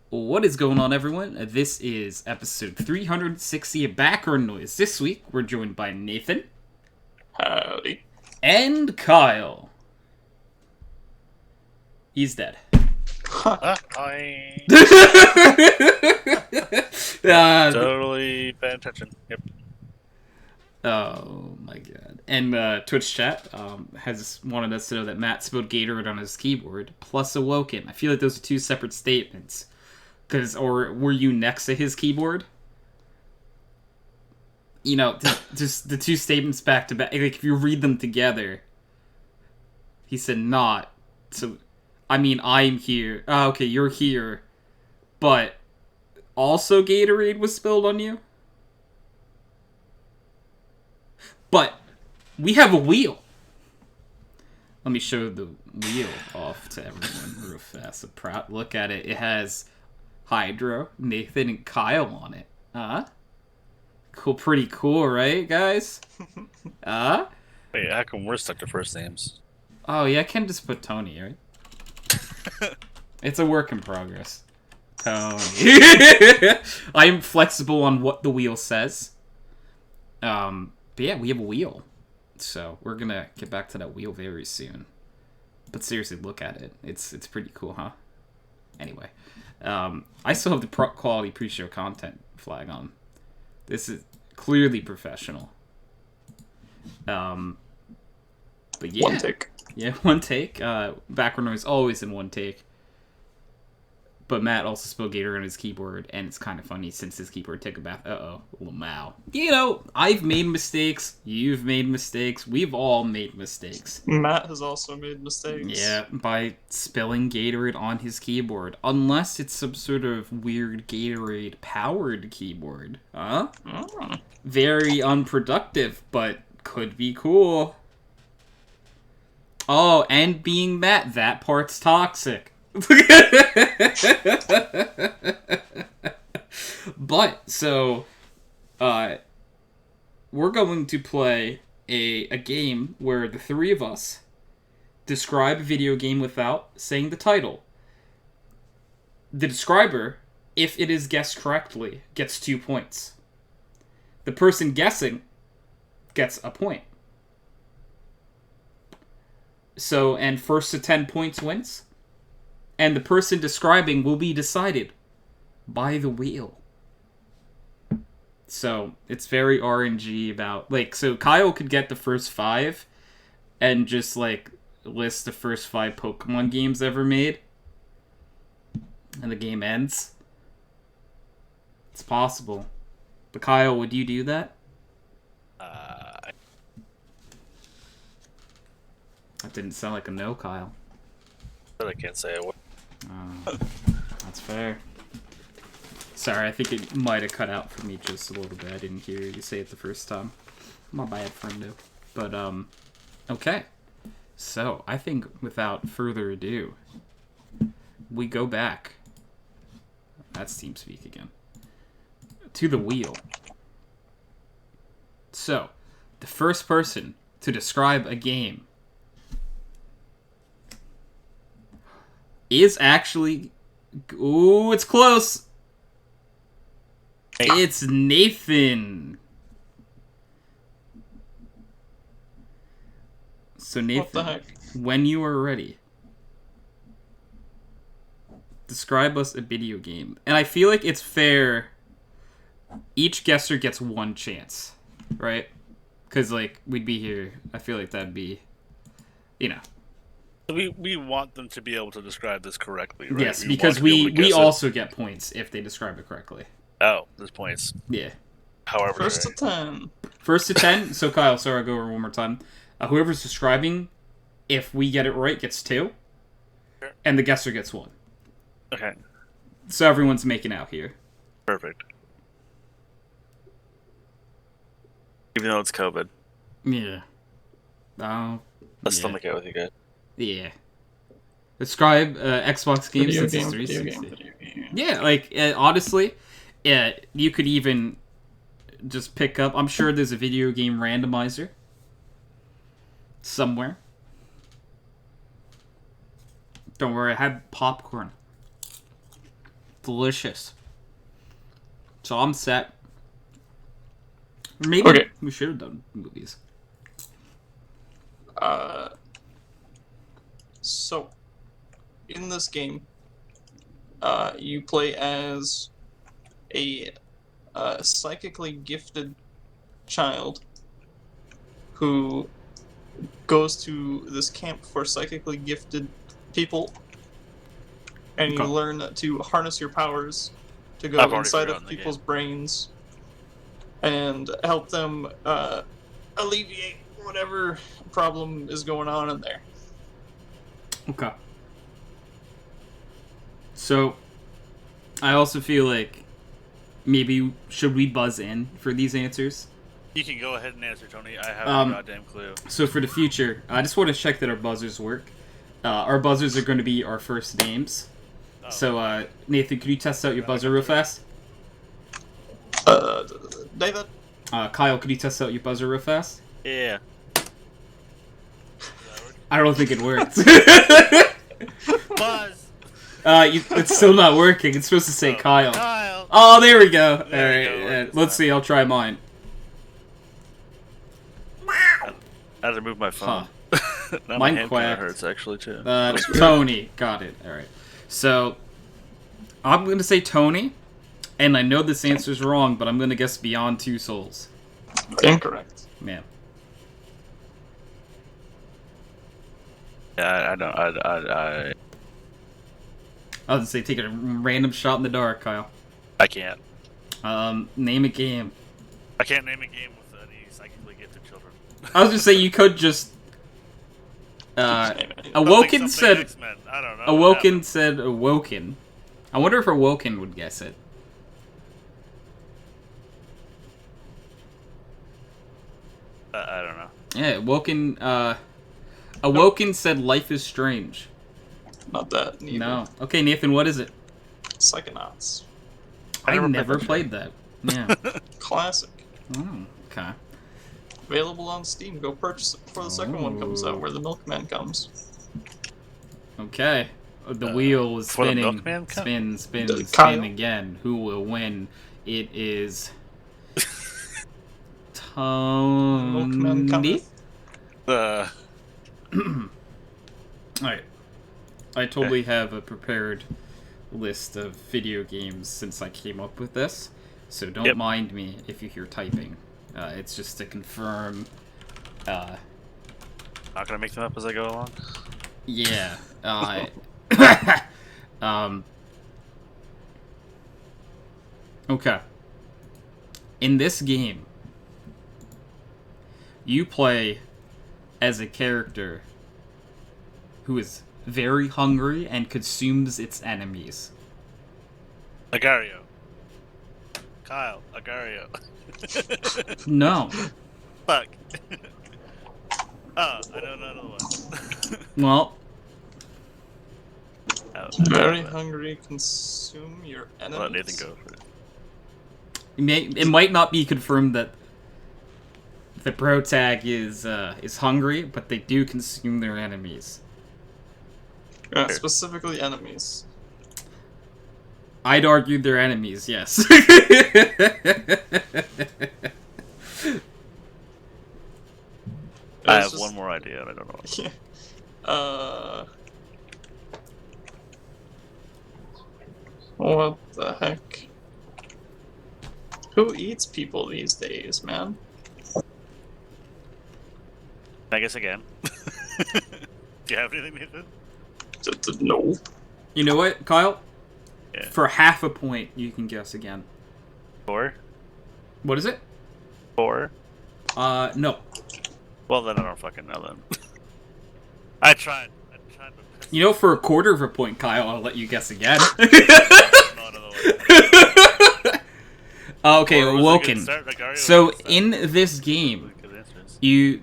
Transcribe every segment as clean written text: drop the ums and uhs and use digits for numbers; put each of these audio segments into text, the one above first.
What is going on, everyone? This is episode 360 of Background Noise. This week, we're joined by Nathan. Howdy. And Kyle. He's dead. I totally paying attention. Yep. Oh my god. And Twitch chat has wanted us to know that Matt spilled Gatorade on his keyboard, plus awoken. I feel like those are two separate statements. Or were you next to his keyboard? You know, just the two statements back to back. Like, if you read them together, he said not. So, I mean, I'm here. Oh, okay, you're here. But also Gatorade was spilled on you? But we have a wheel. Let me show the wheel off to everyone real fast. A proud look at it. It has Hydro, Nathan, and Kyle on it. Cool, pretty cool, right, guys? Wait, how come we're stuck to first names? Oh yeah, I can just put Tony, right? It's a work in progress. Tony. I am flexible on what the wheel says. But yeah, we have a wheel. So we're gonna get back to that wheel very soon. But seriously, look at it. It's pretty cool, huh? Anyway. I still have the quality pre-show content flag on. This is clearly professional. But yeah. One take. Yeah, one take. Background noise always in one take. But Matt also spilled Gator on his keyboard, and it's kind of funny since his keyboard took a bath. Lamau. You know, I've made mistakes. You've made mistakes. We've all made mistakes. Matt has also made mistakes. Yeah, by spilling Gatorade on his keyboard. Unless it's some sort of weird Gatorade-powered keyboard. Huh? Mm. Very unproductive, but could be cool. Oh, and being that part's toxic. But, so, we're going to play a game where the three of us describe a video game without saying the title. The describer, if it is guessed correctly, gets 2 points. The person guessing gets a point. So, and first to 10 points wins. And the person describing will be decided by the wheel. So, it's very RNG about, like, so Kyle could get the first 5 and just, like, list the first 5 Pokemon games ever made. And the game ends. It's possible. But Kyle, would you do that? That didn't sound like a no, Kyle. But I can't say I would. That's fair. Sorry, I think it might have cut out for me just a little bit. I didn't hear you say it the first time. My bad, friendo. But, okay. So, I think without further ado, we go back. That's TeamSpeak again. To the wheel. So, the first person to describe a game is actually... Ooh, it's close! Hey. It's Nathan. So Nathan, What the heck? when you are ready, describe us a video game. And I feel like it's fair. Each guesser gets one chance, right? Because, like, we'd be here. I feel like that'd be, you know. We want them to be able to describe this correctly, right? Yes, We because want to be able we to guess it. also get points if they describe it correctly. Oh, there's points. Yeah. However, First to 10. First to 10. So, Kyle, sorry, I'll go over one more time. Whoever's describing, if we get it right, gets 2. Sure. And the guesser gets 1. Okay, So everyone's making out here. perfect. Even though it's COVID, Yeah. Oh. I'll yeah. still make out with you guys. Yeah. Describe Xbox games Video since game, it's video 360. game, video game. Yeah, like, honestly, you could even just pick up... I'm sure there's a video game randomizer somewhere. Don't worry, I had popcorn. delicious. So I'm set. Maybe Okay. we should have done movies. So, in this game, you play as a psychically gifted child who goes to this camp for psychically gifted people, and you Okay. learn to harness your powers to go I've already inside of forgotten the people's game. brains and help them alleviate whatever problem is going on in there. Okay. So, I also feel like maybe should we buzz in for these answers? You can go ahead and answer, Tony. I have Um, no goddamn clue. So for the future, I just want to check that our buzzers work. Our buzzers are going to be our first names. Oh. So, Nathan, could you test out your buzzer real fast? David? Kyle, could you test out your buzzer real fast? Yeah. I don't think it works. Buzz! It's still not working. It's supposed to say Oh, Kyle. Kyle! Oh, there we go. There we go. Alright, let's see. I'll try mine. I had to move my phone. Now my Mine hand kind quacked. of hurts, actually, too. Tony. Got it. Alright. So, I'm going to say Tony. And I know this answer's wrong, but I'm going to guess Beyond Two Souls. Incorrect. Man. Yeah, I don't. I was going to say take a random shot in the dark, Kyle. I can't. Name a game. I can't name a game with any psychically gifted children. I was going to say you could just... Awoken said... X-Men. I don't know. Awoken said Awoken. I wonder if Awoken would guess it. I don't know. Yeah, Awoken said Life is Strange. Not that, neither. No. Okay, Nathan, what is it? Psychonauts. I never never played played that. Yeah. Classic. Oh, okay. Available on Steam. Go purchase it before the second one comes out, where the milkman comes. Okay. The wheel is before the spinning. milkman comes? Spin, spin, Kyle? spin again. Who will win? It is... Milkman Tony? cometh. Alright. I totally have a prepared list of video games since I came up with this, so don't mind me if you hear typing. It's just to confirm. Not gonna make them up as I go along. Yeah. Okay. In this game, you play as a character who is very hungry and consumes its enemies. Agario. Kyle. Agario. No. Fuck. I know another one. Well, Very hungry, consume your enemies. Let Nathan go for it. it might not be confirmed that the protag is hungry, but they do consume their enemies. Specifically enemies. I'd argue they're enemies, yes. I have one more idea, and I don't know. What the heck? Who eats people these days, man? I guess again. Do you have anything, Nathan? No. You know what, Kyle? Yeah. For half a point, you can guess again. 4? What is it? 4? No. Well, then I don't fucking know then. I tried. But You know, for a quarter of a point, Kyle, I'll let you guess again. no, another one. Okay, Or was it a good Awoken. start? Agario So, was a good start. in this game, Good answers.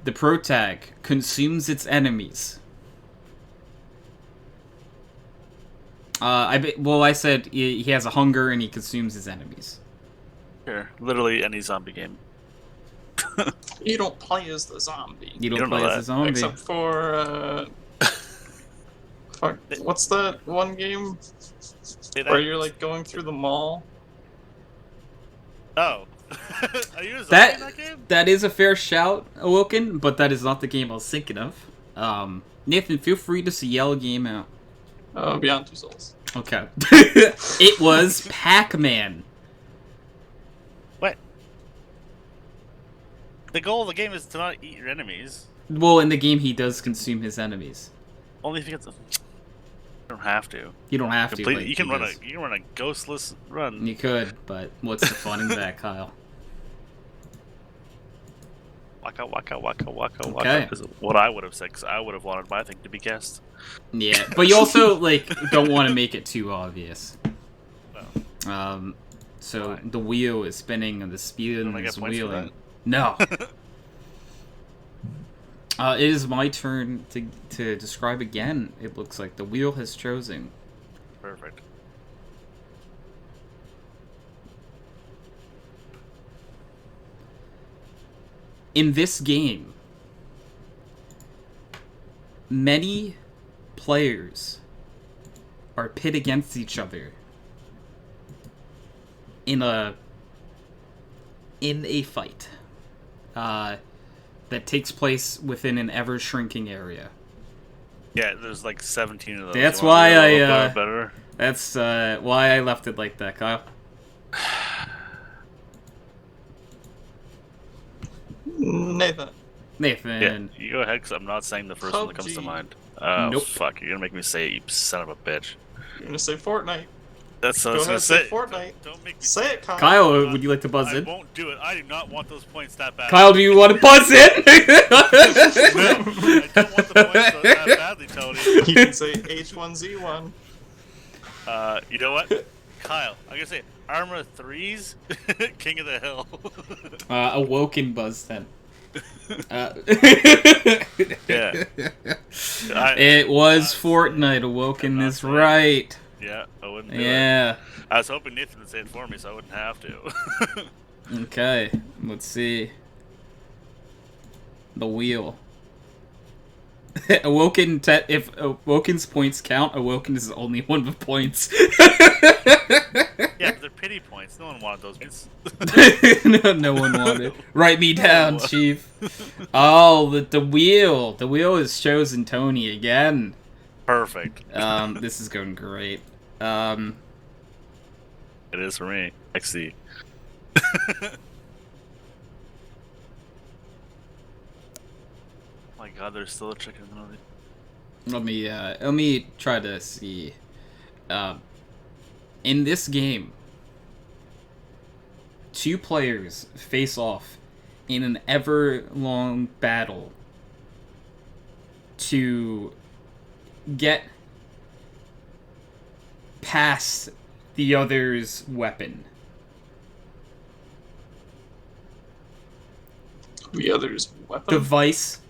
the protag consumes its enemies. I said he has a hunger and he consumes his enemies. Sure. Literally any zombie game. You don't play as the zombie. You don't don't play know as a that. zombie. Except for, fuck, what's that one game? Where you're like going through the mall. Oh. Are you a zombie in that game? That is a fair shout, Awoken, but that is not the game I was thinking of. Nathan, feel free to yell a game out. Beyond Two Souls. Okay. It was Pac-Man. What? The goal of the game is to not eat your enemies. Well, in the game, he does consume his enemies. Only if you get the... You don't have to. You don't have Completely, to. you can run a ghostless run. You could, but what's the fun in that, Kyle? Waka waka waka waka waka. Okay. Is what I would have said, because I would have wanted my thing to be guessed. Yeah, but you also like don't want to make it too obvious. Well, So why? the wheel is spinning and the speed Don't I is get points for wheeling. No. It is my turn to describe again. It looks like the wheel has chosen. Perfect. In this game, many players are pit against each other in a fight that takes place within an ever-shrinking area. Yeah, there's like 17 of those. That's You wanna why do a I, little better? That's why I left it like that, Kyle. Nathan. Nathan. Yeah, you go ahead, because I'm not saying the first one that comes to PUBG. mind. Oh, Nope. fuck. You're going to make me say it, you son of a bitch. You're gonna say Fortnite. That's what I Go was going ahead, to say say. Fortnite. Don't make me Say it, Kyle. Kyle, would you like to buzz I in? won't do it. I do not want those points that bad. Kyle, do you want to buzz in? No, I don't want the points that badly, Tony. You can say H1Z1. You know what? Kyle, I'm going to say Armor 3's King of the Hill. Awoken buzz then. Yeah. It was Fortnite. Awoken not is saying. right. Yeah, I wouldn't do it. Yeah. I was hoping Nathan would say it for me so I wouldn't have to. Okay. Let's see. The wheel. Awoken. If Awoken's points count, Awoken is the only one with points. Yeah, but they're pity points. No one wanted those points. No one wanted. Write me down, Chief. Oh, the wheel. The wheel has chosen Tony again. Perfect. This is going great. It is for me. XC. My god, there's still a chicken in the movie. Let me try to see. In this game, 2 players face off in an ever-long battle to get past the other's weapon. The other's weapon. Device.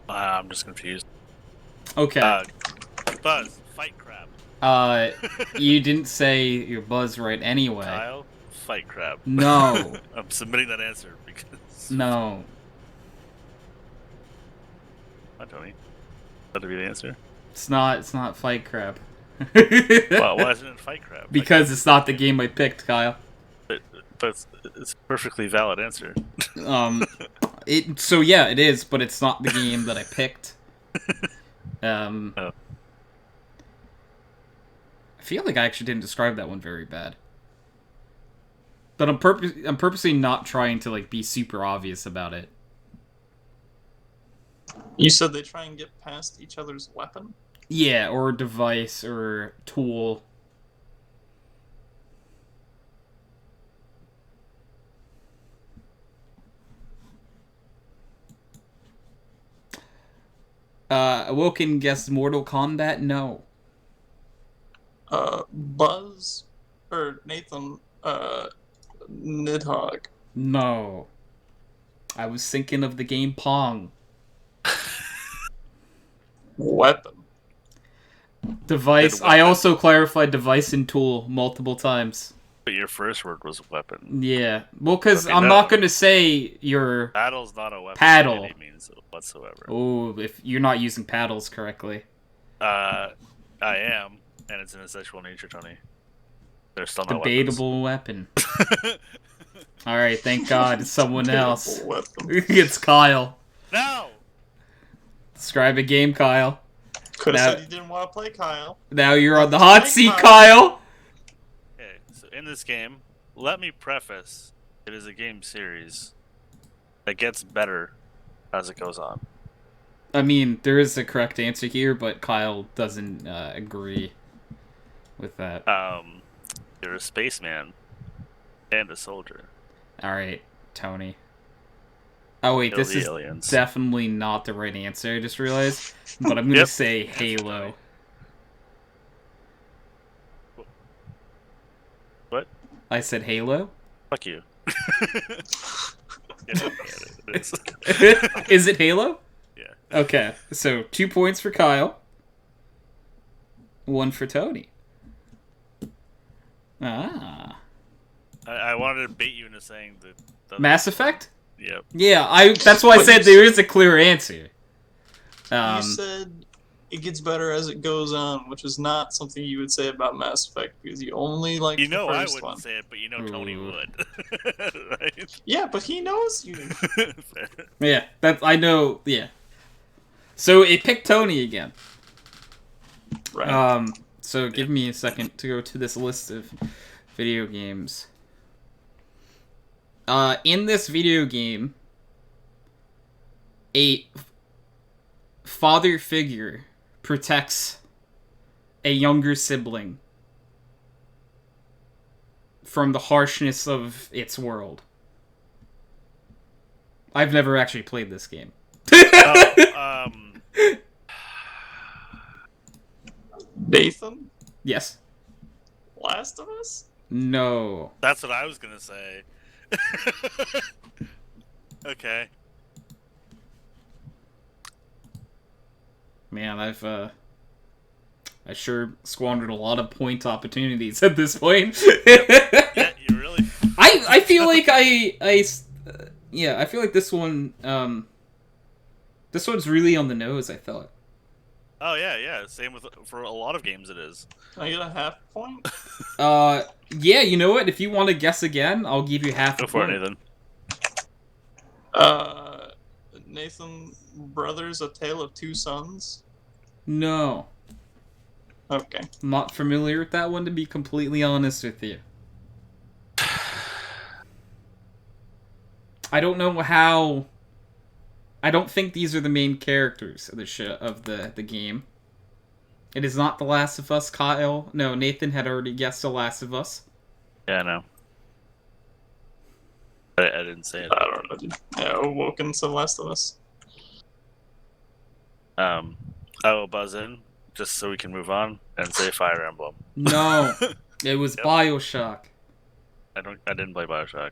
I'm just confused. Okay. Buzz, fight crab. You didn't say your buzz right anyway. Kyle, fight crab. No. I'm submitting that answer because. No. Hi, Tony. That'll be the answer. It's not Fight Crab. Well, why isn't it fight crab? Because it's not the game I picked, Kyle. But it's a perfectly valid answer. So yeah, it is, but it's not the game that I picked. Oh. I feel like I actually didn't describe that one very bad. But I'm purposely not trying to like be super obvious about it. You said they try and get past each other's weapon? Yeah, or device or tool. Awoken guessed Mortal Kombat? No. Buzz? Or Nathan, Nidhogg. No. I was thinking of the game Pong. Weapon. Device. I also clarified device and tool multiple times. But your first word was weapon. Yeah. Well, because Okay, I'm no. not going to say your Paddle's not a weapon paddle. by any means whatsoever. Oh, if you're not using paddles correctly. I am, and it's in a sexual nature, Tony. There's still no Debatable weapon. Alright, thank God it's someone else. Debatable weapon. It's Kyle. No! Describe a game, Kyle. Could have Now- said he didn't want to play Kyle. Now you're on the Play hot seat, Kyle. Kyle. Okay, so in this game, let me preface, it is a game series that gets better as it goes on. I mean, there is a correct answer here, but Kyle doesn't agree with that. You're a spaceman and a soldier. Alright, Tony. Oh wait, Kill this the is aliens. definitely not the right answer, I just realized. But I'm gonna Yep. say Halo. What? I said Halo? Fuck you. Yeah, it is. Is it Halo? Yeah. Okay, so 2 points for Kyle. 1 for Tony. Ah. I wanted to bait you into saying the Mass Effect? Yep. Yeah, that's why I said there is a clear answer. You said it gets better as it goes on, which is not something you would say about Mass Effect because you only like You know the I first wouldn't one. say it, but you know Tony Ooh. would. Right? Yeah, but he knows you. Fair. Yeah, I know, yeah. So it picked Tony again. Right. So give me a second to go to this list of video games. In this video game, a father figure protects a younger sibling from the harshness of its world. I've never actually played this game. Nathan? Yes. Last of Us? No. That's what I was gonna say. Okay. Man, I sure squandered a lot of point opportunities at this point. Yeah, you really. I feel like I feel like this one this one's really on the nose, I thought. Oh yeah. Same for a lot of games. It is. Can I get a half point? Yeah, you know what? If you want to guess again, I'll give you half Go a for it, point. Nathan. Nathan Brothers: A Tale of Two Sons. No. Okay. I'm not familiar with that one, to be completely honest with you. I don't know how. I don't think these are the main characters of the game. It is not The Last of Us, Kyle. No, Nathan had already guessed The Last of Us. Yeah, I know. I didn't say it. I don't know, dude. Yeah, Awoken to Last of Us. I will buzz in just so we can move on and say Fire Emblem. No, it was Yep. BioShock. I didn't play BioShock.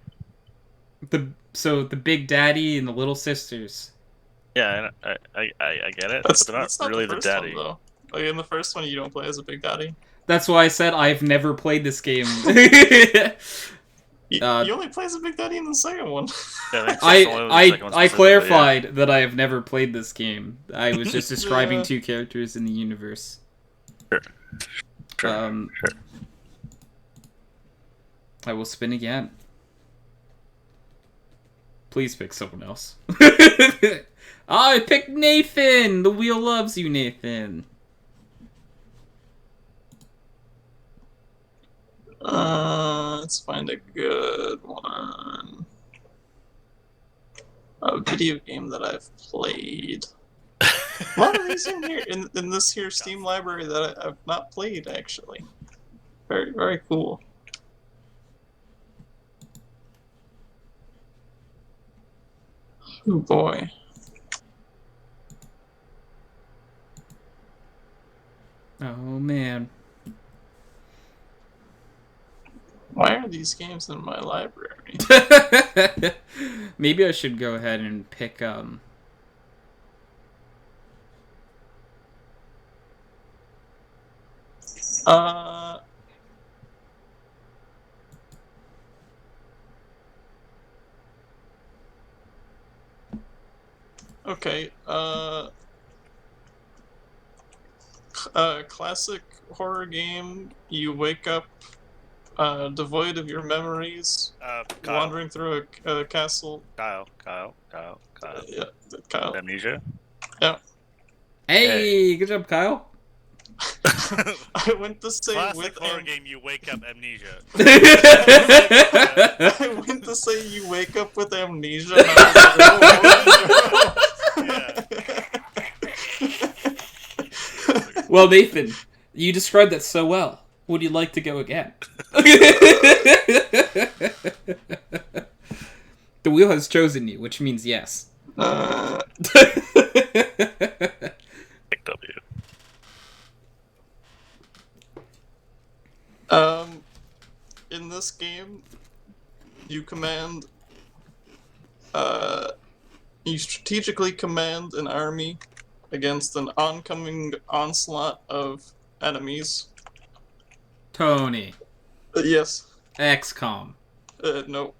The Big Daddy and the Little Sisters. Yeah, I get it, That's but they're not not really the first daddy. one, though. Like, in the first one, you don't play as a Big Daddy. That's why I said I've never played this game. You only play as a Big Daddy in the second one. Yeah, I think that's only the second one I specifically, clarified that I have never played this game. I was just describing Yeah. 2 characters in the universe. Yeah. Sure. Sure. I will spin Please pick someone else. I picked Nathan! The wheel loves you, Nathan. Let's find a good one. A video game that I've played. A lot of these in here, in this here Steam library that I've not played, actually. Very, very cool. Oh boy. Oh, man. Why are these games in my library? Maybe I should go ahead and pick, Okay. Classic horror game. You wake up devoid of your memories, Kyle. wandering through a castle. Kyle. Yeah, Kyle. Amnesia. Yeah. Hey, good job, Kyle. I went to say Classic with horror game. You wake up amnesia. I went to say you wake up with amnesia. And I was like, oh, Well, Nathan, you described that so well. Would you like to go again? The wheel has chosen you, which means yes. Pick W. In this game, you strategically command an army against an oncoming onslaught of enemies. Tony. Yes. XCOM. No.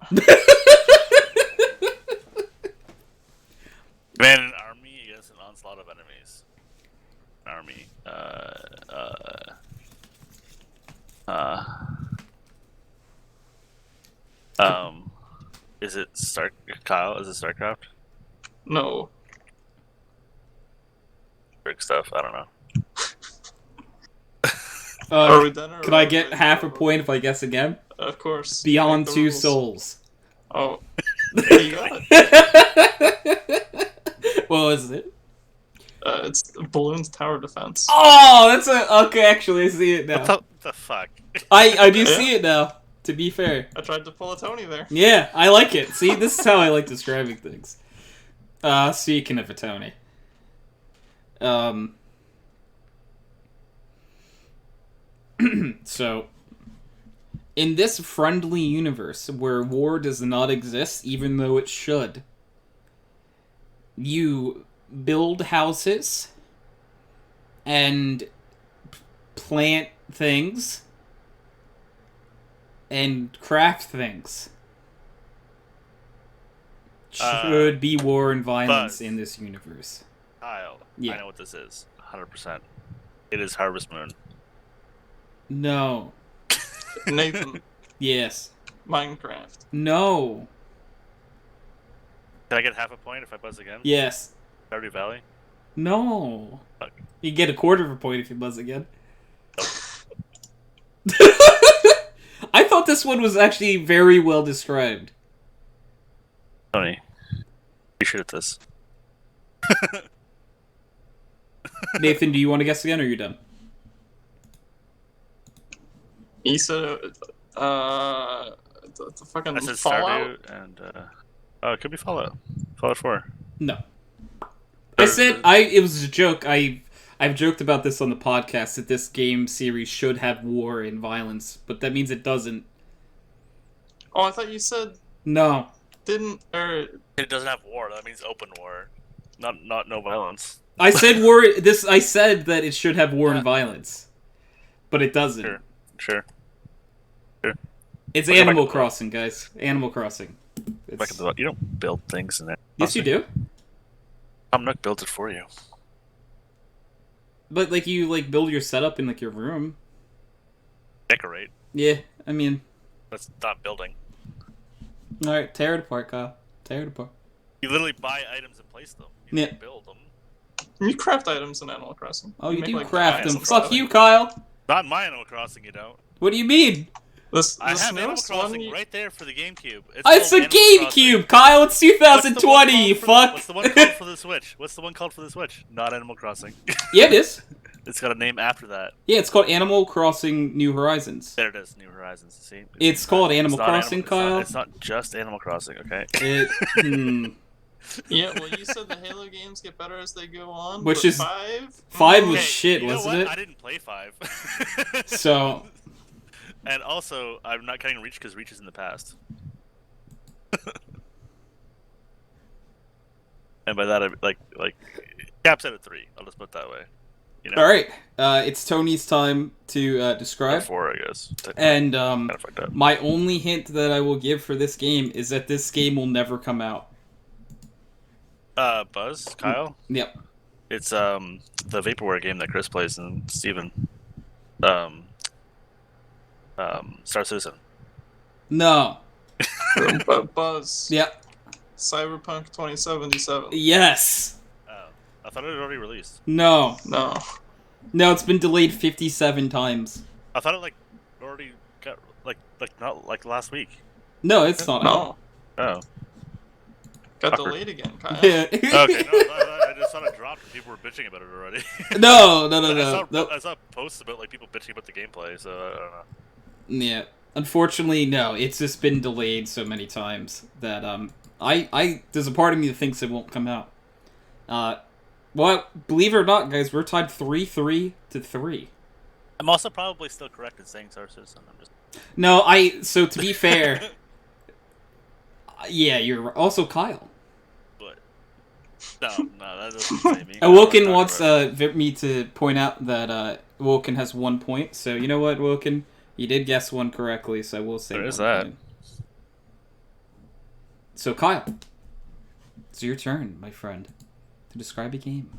Command an army against an onslaught of enemies. Army. Is it Kyle? Is it StarCraft? No. Brick stuff. I don't know. Are we done? Or Can I get half a point if I guess again? Of course. Beyond Make the Two rules. Souls. Oh. There you got it. What was it? It's Balloons Tower Defense. Oh, that's okay. Actually, I see it now. What the fuck? I do Yeah. see it now. To be fair, I tried to pull a Tony there. yeah, I like it. See, this is how I like describing things. Speaking of a Tony, so in this friendly universe where war does not exist, even though it should, you build houses and plant things and craft things. Should be war and violence Buzz. in this universe. Kyle. Yeah. I know what this is. 100%. It is Harvest Moon. No. Nathan. Yes. Minecraft. No. Can I get half a point if I buzz again? Yes. Stardew Valley? No. Fuck. You get a quarter of a point if you buzz again. I thought this one was actually very well described. Tony, you should at this. Nathan, do you want to guess again or are you done? He said, the fucking I said Fallout? Stardew and, oh, it could be Fallout. Fallout 4. No. I said it was a joke. I've joked about this on the podcast that this game series should have war and violence, but that means it doesn't. Oh, I thought you said No. didn't, or... It doesn't have war. That means open war. Not no violence. I said war. I said that it should have war and violence, but it doesn't. Sure. It's Welcome Animal back to the- Crossing, guys. Animal Crossing. Back at the, you don't build things in there. Yes, you do. Tom Nook builds it for you. But like you build your setup in like your room. Decorate. Yeah, I mean, That's not building. all right, tear it apart, Kyle. Tear it apart. You literally buy items and place them. You Yeah. don't build them. You craft items in Animal Crossing. Oh, you make, do like, craft knives them. and Fuck stuff. you, Kyle. Not in my Animal Crossing, you don't. What do you mean? I have Animal newest Crossing one, right there for the GameCube. It's called a Animal Crossing. GameCube, Kyle. It's What's the one 2020. You called fuck. What's the one called for the Switch? What's the one called for the Switch? Not Animal Crossing. Yeah, it is. It's got a name after that. Yeah, it's called Animal Crossing New Horizons. There it is, New Horizons. See? It's called Animal not Crossing, Kyle. It's not just Animal Crossing, okay? It, Yeah, well, you said the Halo games get better as they go on. Which but is- 5? 5 was Hey, shit, you know wasn't what? it? I didn't play 5. So, And also, I'm not counting Reach because Reach is in the past. And by that, I like caps out at 3. I'll just put it that way. You know, all right. It's Tony's time to or describe. 4, I guess. And kind of fucked up. my only hint that I will give for this game is that this game will never come out. Buzz, Kyle. Yep. It's the vaporware game that Chris plays and Steven. Um, Star Citizen. No. Buzz. Yep. Cyberpunk 2077. Yes. Oh, I thought it had already released. No. No. No, it's been delayed 57 times. I thought it already got not last week. No, it's not. No. Oh. Got Awkward. delayed again, Kyle. Yeah. Okay, no, I just thought it dropped and people were bitching about it already. No. I saw posts about people bitching about the gameplay, so I don't know. Yeah. Unfortunately, no. It's just been delayed so many times that there's a part of me that thinks it won't come out. Well, believe it or not, guys, we're tied 3-3 to 3. I'm also probably still correct in saying Star Citizen. I'm just No, so to be fair, yeah, you're also Kyle. but no, that doesn't say me. Woken wants me to point out that Woken has 1 point. So you know what, Woken, you did guess one correctly. So we'll say. What is 1 that? point. So Kyle, it's your turn, my friend, to describe a game.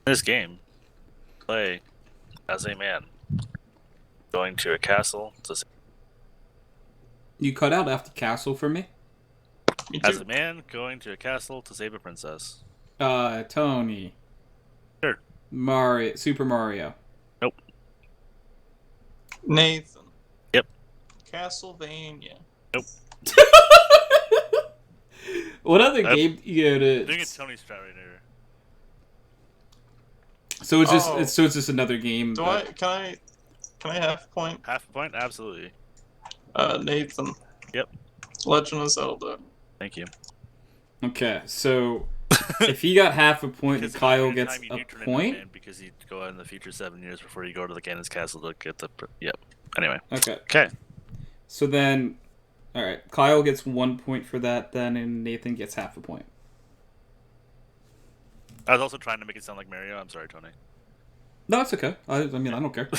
This game, play as a man going to a castle to You cut out after castle for me. Me as too. a man going to a castle to save a princess. Tony. Sure. Super Mario. Nope. Nathan. Yep. Castlevania. Nope. What other game you go I'm to? doing a Tony strat right here. So it's just Oh. it's just another game. Do but- I? Can I have a point? Half a point? Absolutely. Nathan. Yep. Legend of Zelda. Thank you. Okay, so if he got half a point, Because Kyle every gets time you a do turn into point. man because you go out in the future 7 years before you go to the Ganon's castle to get the. Yep. Anyway. Okay, Okay. so then, all right, Kyle gets 1 point for that, then, and Nathan gets half a point. I was also trying to make it sound like Mario. I'm sorry, Tony. No, it's okay. I mean, I don't care.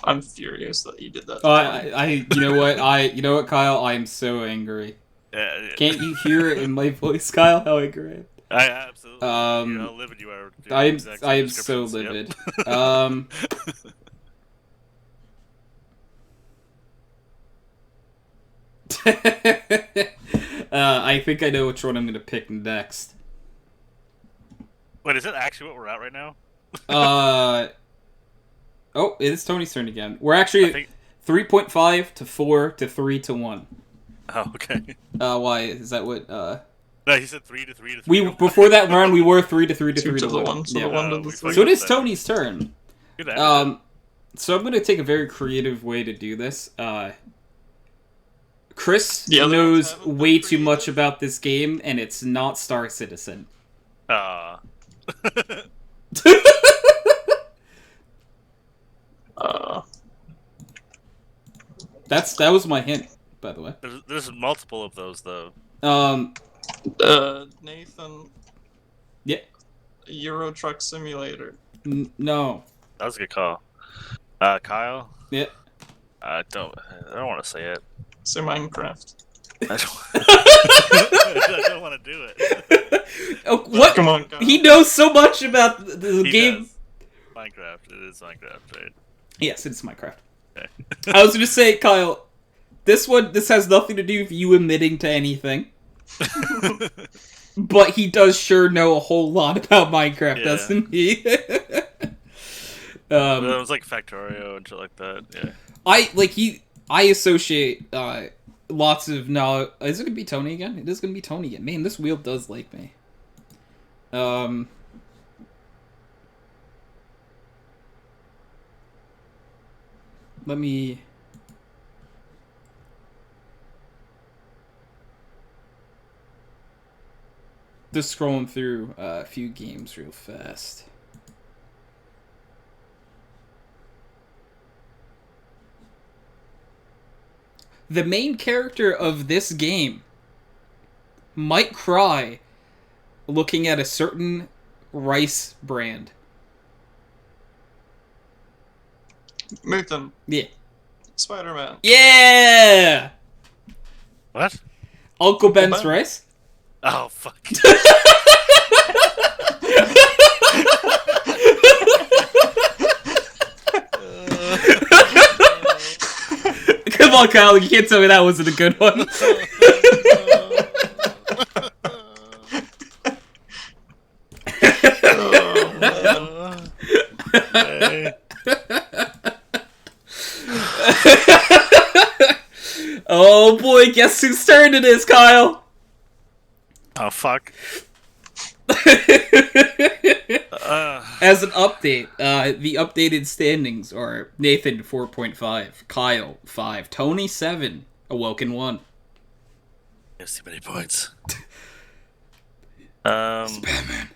I'm furious that you did that. You know what, Kyle? I am so angry. Yeah. Can't you hear it in my voice, Kyle? How angry I am. I absolutely. Um, You know how livid you are. doing I am the exact same I am so descriptions. Yep. livid. I think I know which one I'm gonna pick next. Wait, is that actually what we're at right now? Oh, it is Tony's turn again. We're I actually think. 3.5 to 4 to 3 to 1. Oh, okay. Why is that what? No, he said 3 to 3 to 3. We before that round we were 3 to 3 to 2 3 to to the 1. 1, so Yeah. the 1 to we the fucking 3. So it is that. Tony's turn. Good attitude. So I'm gonna take a very creative way to do this. Chris The other knows ones haven't been way too creative? much about this game, and it's not Star Citizen. Ah. That was my hint, by the way. There's multiple of those though. Nathan. Yeah. Euro Truck Simulator. No. That was a good call. Kyle. Yeah. I don't want to say it. Say Minecraft. I don't want to do it. Oh, what? Come on, Kyle. He knows so much about the He game. does. Minecraft. It is Minecraft, right? Yes, it's Minecraft. Okay. I was gonna say, Kyle, this has nothing to do with you admitting to anything. But he does sure know a whole lot about Minecraft, Yeah. doesn't he? It was like Factorio and shit like that. Yeah. I associate lots of knowledge. Is it gonna be Tony again? It is gonna be Tony again. Man, this wheel does like me. Let me. Just scrolling through a few games real fast. The main character of this game might cry looking at a certain rice brand. Nathan, Yeah. Spider-Man. Yeah! What? Uncle Ben's Ben. rice? Oh fuck. Come on, Kyle, you can't tell me that wasn't a good one. Oh, man. Oh boy, guess whose turn it is, Kyle? Oh fuck. As an update, the updated standings are Nathan 4.5, Kyle 5, Tony 7, Awoken 1. Yes, too many points. Batman.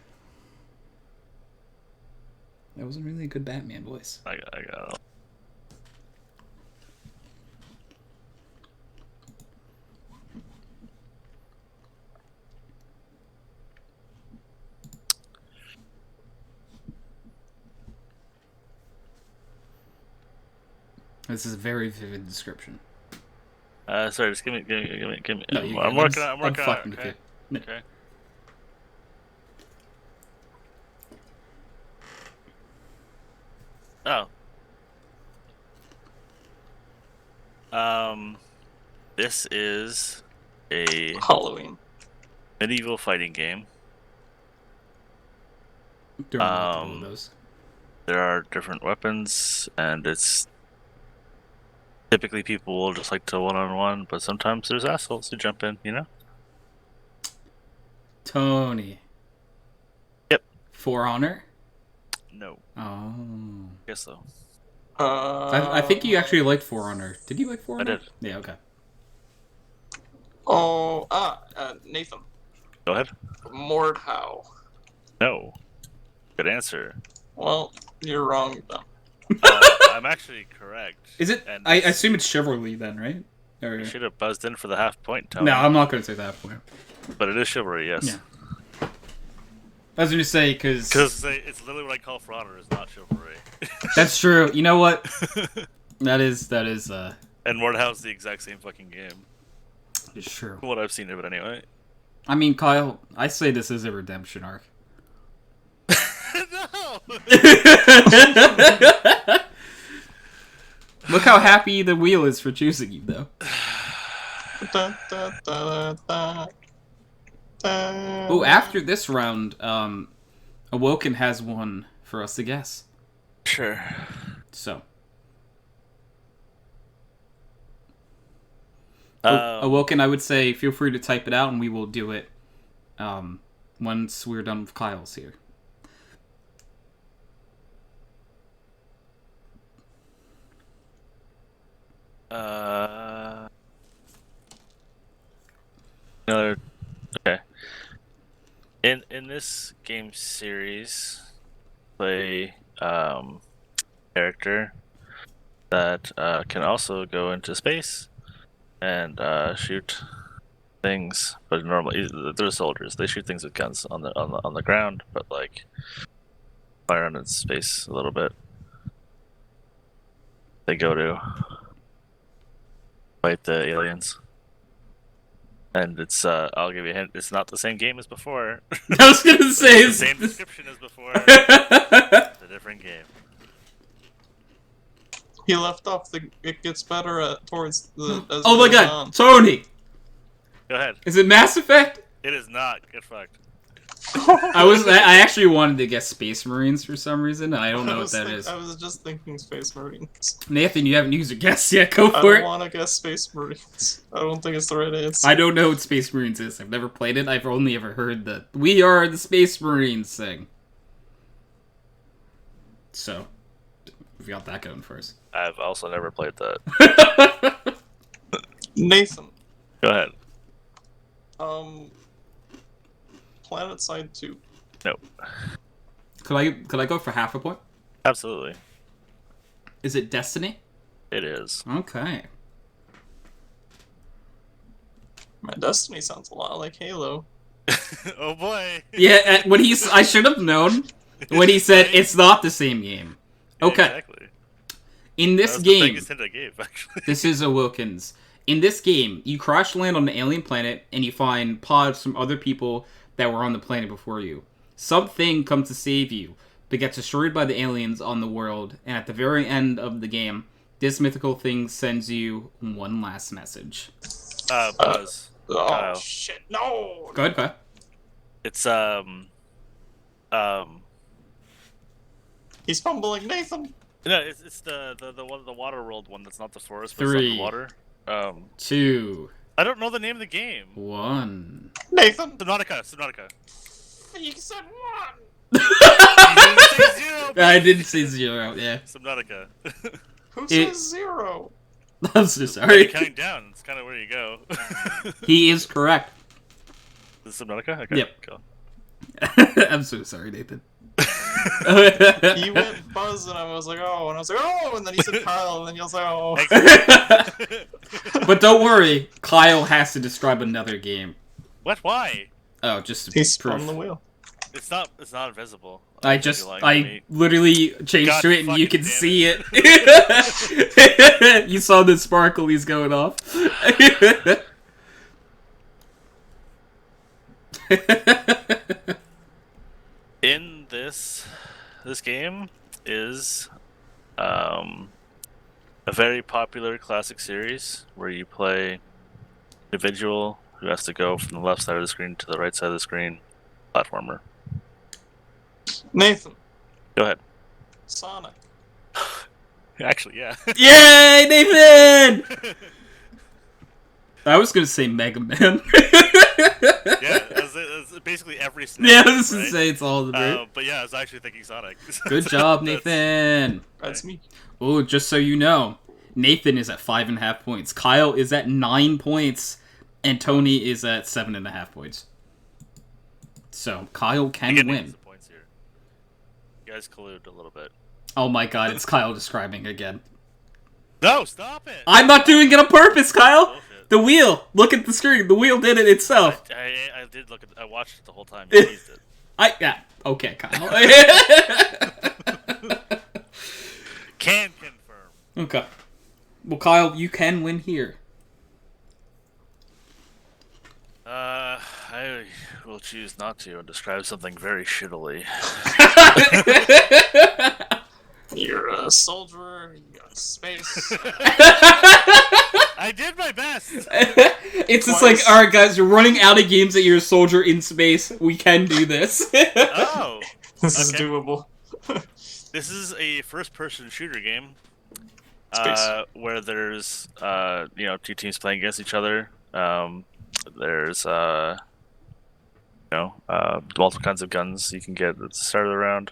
That wasn't really a good Batman voice. I got it. This is a very vivid description. Sorry, just give me. No, you I'm good. working on it. fucking with Okay. you. No. Okay. Oh. This is a Halloween. medieval fighting game. There are multiple of those. There are different weapons, and it's typically people will just like to one-on-one, but sometimes there's assholes who jump in, you know? Tony. Yep. For Honor? No. Oh. Guess so. I think you actually liked For Honor. Did you like For Honor? I did. Yeah, okay. Nathan. Go ahead. Mordhau. No. Good answer. Well, you're wrong then. I'm actually correct. Is it? And I assume it's chivalry then, right? Or... you should have buzzed in for the half point, Tony. No, I'm not going to say that for But it is chivalry, yes. Yeah. I was going to say, because... Because it's literally what I call for honor is not chivalry. That's true. You know what? That is, And Mordhau's the exact same fucking game. it's true. From what I've seen of it anyway. I mean, Kyle, I say this is a redemption arc. No! Look how happy the wheel is for choosing you, though. Da, da, da, da, da. Oh, after this round, Awoken has one for us to guess. Sure. So. Um, Awoken, I would say feel free to type it out and we will do it once we're done with Kyle's here. Another. Okay. In this game series, play character that can also go into space and shoot things, but normally they're soldiers. They shoot things with guns on the ground, but like fly around in space a little bit. They go to fight the aliens. And it's, I'll give you a hint, it's not the same game as before. I was gonna say It's the same description as before. It's a different game. He left off the. It gets better towards the. As Oh it my goes god, on. Tony! Go ahead. Is it Mass Effect? It is not. Get fucked. I actually wanted to guess Space Marines for some reason. I don't know what that is. I was just thinking Space Marines. Nathan, you haven't used your guess yet. Go I for don't it. want to guess Space Marines. I don't think it's the right answer. I don't know what Space Marines is. I've never played it. I've only ever heard the "We are the Space Marines" thing. So, we got that going first. I've also never played that. Nathan. Go ahead. Planet Side 2. Nope. Could I go for half a point? Absolutely. Is it Destiny? It is. Okay. My Destiny sounds a lot like Halo. Oh boy. Yeah, I should have known when he said it's not the same game. Yeah, Okay. exactly. In That this was game, the biggest hint I gave, actually. this is a Wilkins. In this game, you crash land on an alien planet and you find pods from other people that were on the planet before you. Something comes to save you, but gets destroyed by the aliens on the world, and at the very end of the game, this mythical thing sends you one last message. Buzz. Oh Kyle. shit! No. Go ahead, go ahead. It's He's fumbling, Nathan. no, it's the one, the water world one that's not the forest, but 3, it's underwater. 2, I don't know the name of the game. 1. Nathan. Subnautica. You said one. You didn't say zero. I didn't say 0, yeah. Subnautica. Who It- says 0? I'm so You're sorry. counting down. It's kind of where you go. He is correct. Is it Subnautica? Okay. Yep. Cool. I'm so sorry, Nathan. He went Buzz, and I was like, oh, and I was like, oh, and then he said Kyle, and then he was like, oh. But don't worry, Kyle has to describe another game. What? Why? Oh, just to He proof. spun the wheel. It's not invisible. I think you're lying to I me. literally changed God to it and you fucking can damn see it. You saw the sparkle he's going off. In this game is a very popular classic series where you play individual who has to go from the left side of the screen to the right side of the screen, platformer. Nathan. Go ahead. Sonic. Actually, yeah. Yay, Nathan! I was gonna say Mega Man. Yeah, that's basically every SNES. Yeah, I was gonna right? say it's all the bird. But yeah, I was actually thinking Sonic. Good job, That's- Nathan. That's me. Oh, just so you know, Nathan is at 5.5 points. Kyle is at 9 points, and Tony is at 7.5 points. So Kyle can Again, win. the points here. You guys collude a little bit. Oh my God, it's Kyle describing again. No, stop it! I'm not doing it on purpose, Kyle. Bullshit. The wheel. Look at the screen. The wheel did it itself. I did look at. I watched it the whole time. You teased it. Yeah. Okay, Kyle. Can confirm. Okay. Well, Kyle, you can win here. I will choose not to and describe something very shittily. You're a soldier. You got space. I did my best. It's just like, all right, guys, you're running out of games that you're a soldier in space. We can do this. Oh, This is Okay. doable. this is a first-person shooter game. Space. Where there's two teams playing against each other. There's multiple kinds of guns you can get at the start of the round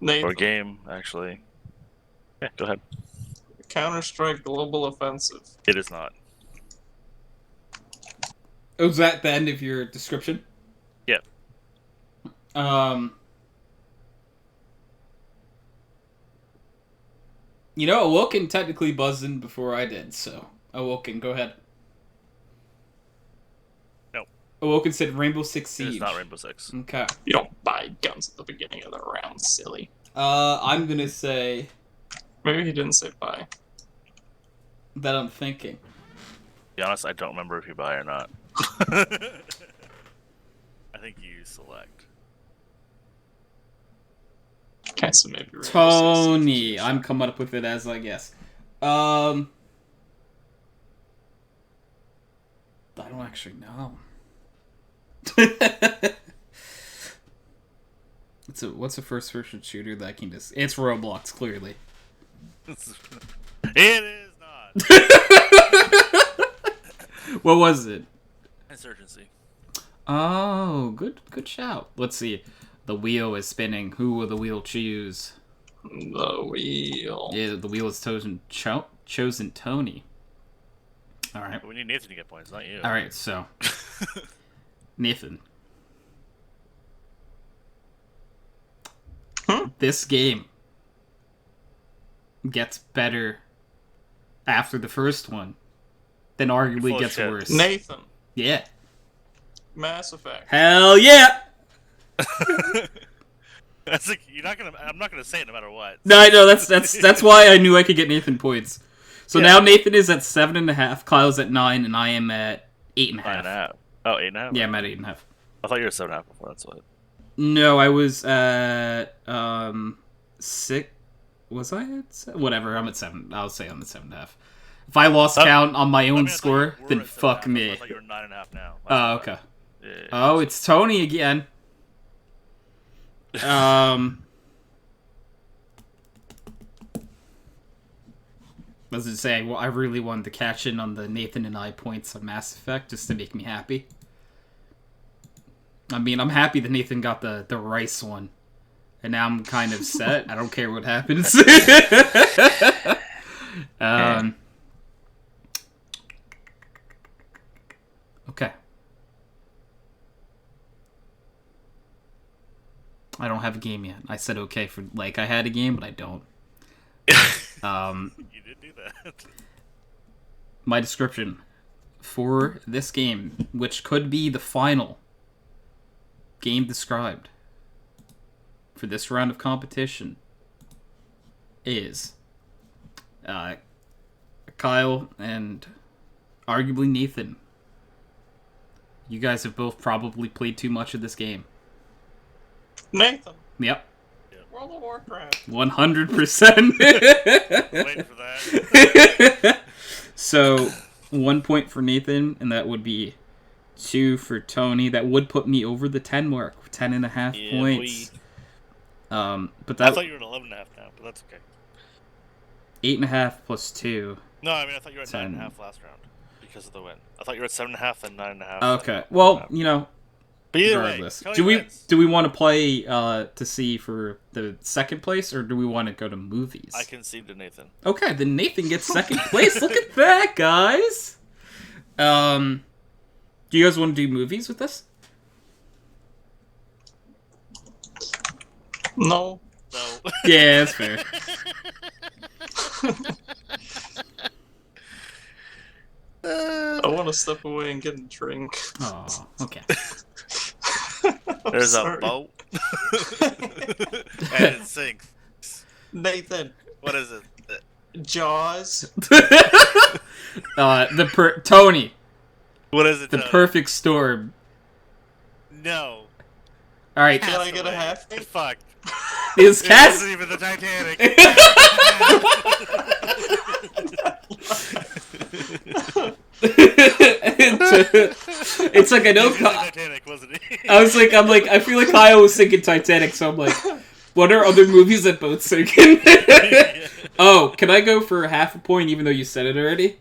Nathan. or game actually. Yeah, go ahead. Counter-Strike Global Offensive. It is not. Was that the end of your description? Yep. You know, Awoken technically buzzed in before I did, so Awoken, go ahead. No. Awoken said Rainbow Six It Siege. is not Rainbow Six. Okay. You don't buy guns at the beginning of the round, silly. I'm gonna say Maybe he didn't say buy. that I'm thinking. To be honest, I don't remember if you buy or not. I think you select. Okay, so maybe Rainbow Six Tony, Siege. I'm coming up with it as I guess. I don't actually know. What's a first person shooter that I can just... It's Roblox, clearly. It is not. What was it? Insurgency. Oh, good shout. Let's see. The wheel is spinning. Who will the wheel choose? The wheel. Yeah, the wheel is chosen Tony. All right. We need Nathan to get points, not you. All right, so Nathan. This game gets better after the first one, then arguably Full of gets shit. worse. Nathan. Yeah. Mass Effect. Hell yeah! That's like, I'm not gonna say it no matter what. No, I know that's why I knew I could get Nathan points. So now Nathan is at 7.5, Kyle's at 9, and I am at 8.5. 9.5. Oh, 8.5? Yeah, I'm at 8.5. I thought you were 7.5 before, that's what. No, I was at 6. Was I at whatever? I'm at 7. I'll say I'm at 7.5. If I lost count on my own score, then fuck me. I thought you were 9.5 now. Oh, okay. Yeah. Oh, it's Tony again. As I say, well, I really wanted to cash in on the Nathan and I points on Mass Effect just to make me happy. I mean, I'm happy that Nathan got the rice one. And now I'm kind of set. I don't care what happens. Okay. I don't have a game yet. I said okay for, like, I had a game, but I don't. You did do that. My description for this game, which could be the final game described for this round of competition, is Kyle and arguably Nathan. You guys have both probably played too much of this game. Nathan. Yep. World of Warcraft. 100%. Waiting for that. So, 1 point for Nathan, and that would be 2 for Tony. That would put me over the 10 mark, 10.5 points. But that I thought you were at 11.5 now, but that's okay. 8.5 plus 2. No, I mean I thought you were at 9.5 last round because of the win. I thought you were at 7.5 and 9.5. Okay. Well, you know, but either regardless. way, Do we want to play to see for the second place, or do we want to go to movies? I concede to Nathan. Okay, then Nathan gets second place. Look at that, guys. Do you guys want to do movies with this? No. No. Yeah, that's fair. I want to step away and get a drink. Oh, okay. There's sorry. a boat. And it sinks. Nathan. What is it? Jaws. Tony. What is it? The Perfect Storm. No. All right. Can I get a half? Get fucked. Is It Cass? wasn't even the Titanic. It's like I know. Titanic, wasn't he? I feel like Kyle was thinking Titanic, so I'm like, what are other movies that both thinking? Oh, can I go for half a point even though you said it already?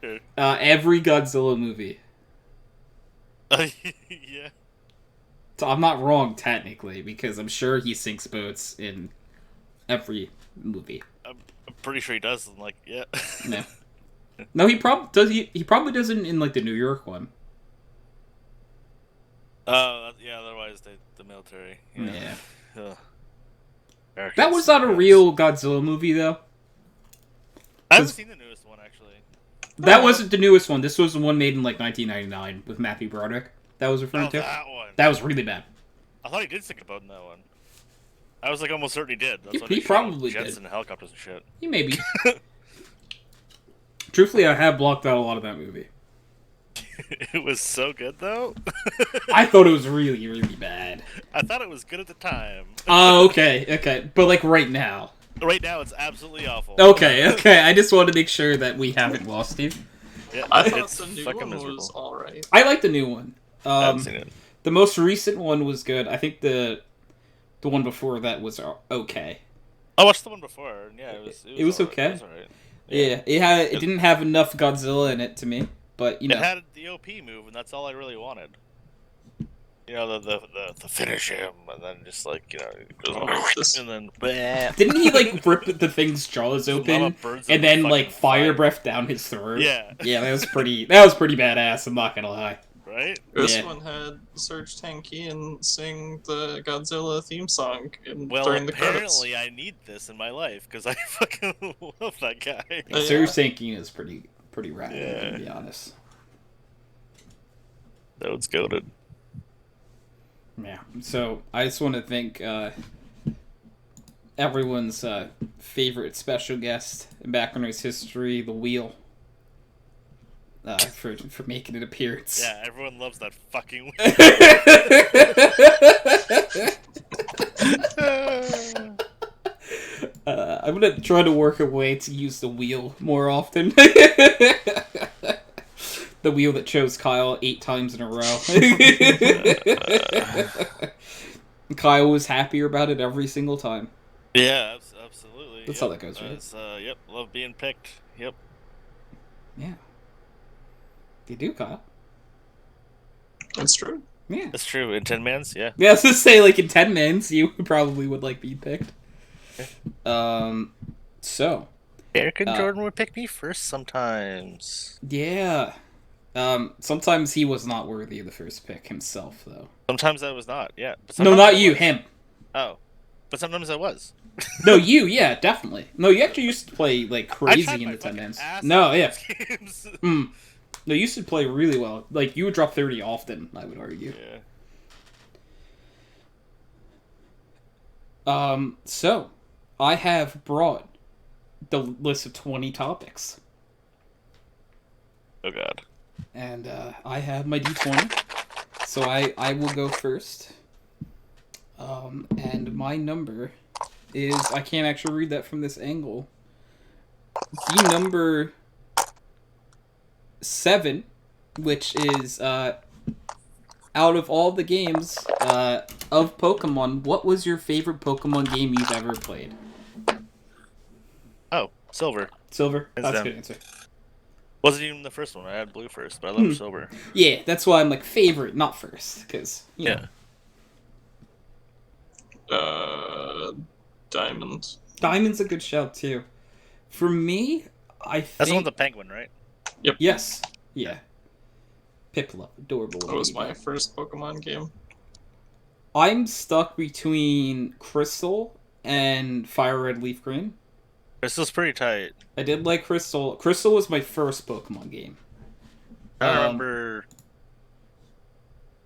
Sure. Every Godzilla movie. Yeah. So I'm not wrong technically because I'm sure he sinks boats in every movie. I'm pretty sure he does. Like, yeah. No. No, he probably does. He probably doesn't in like the New York one. Oh, yeah. Otherwise, the military. Yeah. Ugh. That was not a real Godzilla movie though. I haven't seen the newest one actually. That wasn't the newest one. This was the one made in like 1999 with Matthew Broderick. That was referring to. That one. That was really bad. I thought he did sink a boat in that one. I was like almost certain he did. That's He probably jets did. and helicopters and shit. He maybe. Truthfully, I have blocked out a lot of that movie. It was so good though. I thought it was really, really bad. I thought it was good at the time. Oh, okay. But like right now. Right now, it's absolutely awful. Okay. I just want to make sure that we haven't lost you. Yeah, I thought it's the new fucking one miserable. was alright. I like the new one. I haven't seen it. The most recent one was good. I think the one before that was okay. I watched the one before. And yeah, It was alright. okay. It was alright. Yeah, it didn't have enough Godzilla in it to me, but you know. It had the OP move, and that's all I really wanted. You know, the finish him, and then just like, you know, it goes, and then bleh. Didn't he like rip the thing's jaws open and then like fire breath down his throat? Yeah. Yeah, that was pretty badass, I'm not gonna lie. Right? This Yeah. one had Serge Tankian sing the Godzilla theme song Well, during the credits. apparently I need this in my life, because I fucking love that guy. Yeah. Serge Tankian is pretty rad, Yeah. to be honest. That was goated. Yeah. So I just want to thank everyone's favorite special guest in Backrunners history, the Wheel, for making an appearance. Yeah, everyone loves that fucking I'm gonna try to work a way to use the Wheel more often. The Wheel that chose Kyle 8 times in a row. Kyle was happier about it every single time. Yeah, absolutely. That's how that goes, right? Yep, love being picked. Yep. Yeah. You do, Kyle. That's true. Yeah. That's true. In 10 mans, yeah. Yeah, I was gonna say, like, in 10 minutes, you probably would like being picked. So. Eric and Jordan would pick me first sometimes. Yeah. Sometimes he was not worthy of the first pick himself, though. Sometimes I was not, yeah. But No, not you, him. Oh. But sometimes I was. No, you, yeah, definitely. No, you actually used to play, like, crazy in the 10 mans. No, yeah. No, you used to play really well. Like, you would drop 30 often, I would argue. Yeah. So, I have brought the list of 20 topics. Oh, God. And, I have my D20. So I will go first. And my number is... I can't actually read that from this angle. The number 7, which is, out of all the games of Pokemon, what was your favorite Pokemon game you've ever played? Oh, Silver. Silver? Hands That's a down. good answer. Wasn't even the first one. I had Blue first, but I love Silver. Yeah, that's why I'm like favorite, not first, because you know. Diamond. Diamond's a good shout too. For me, I think That's the one with the penguin, right? Yep. Yes, yeah. Piplup, adorable. That was my first Pokemon game. I'm stuck between Crystal and Fire Red Leaf Green. Crystal's pretty tight. I did like Crystal. Crystal was my first Pokemon game. I remember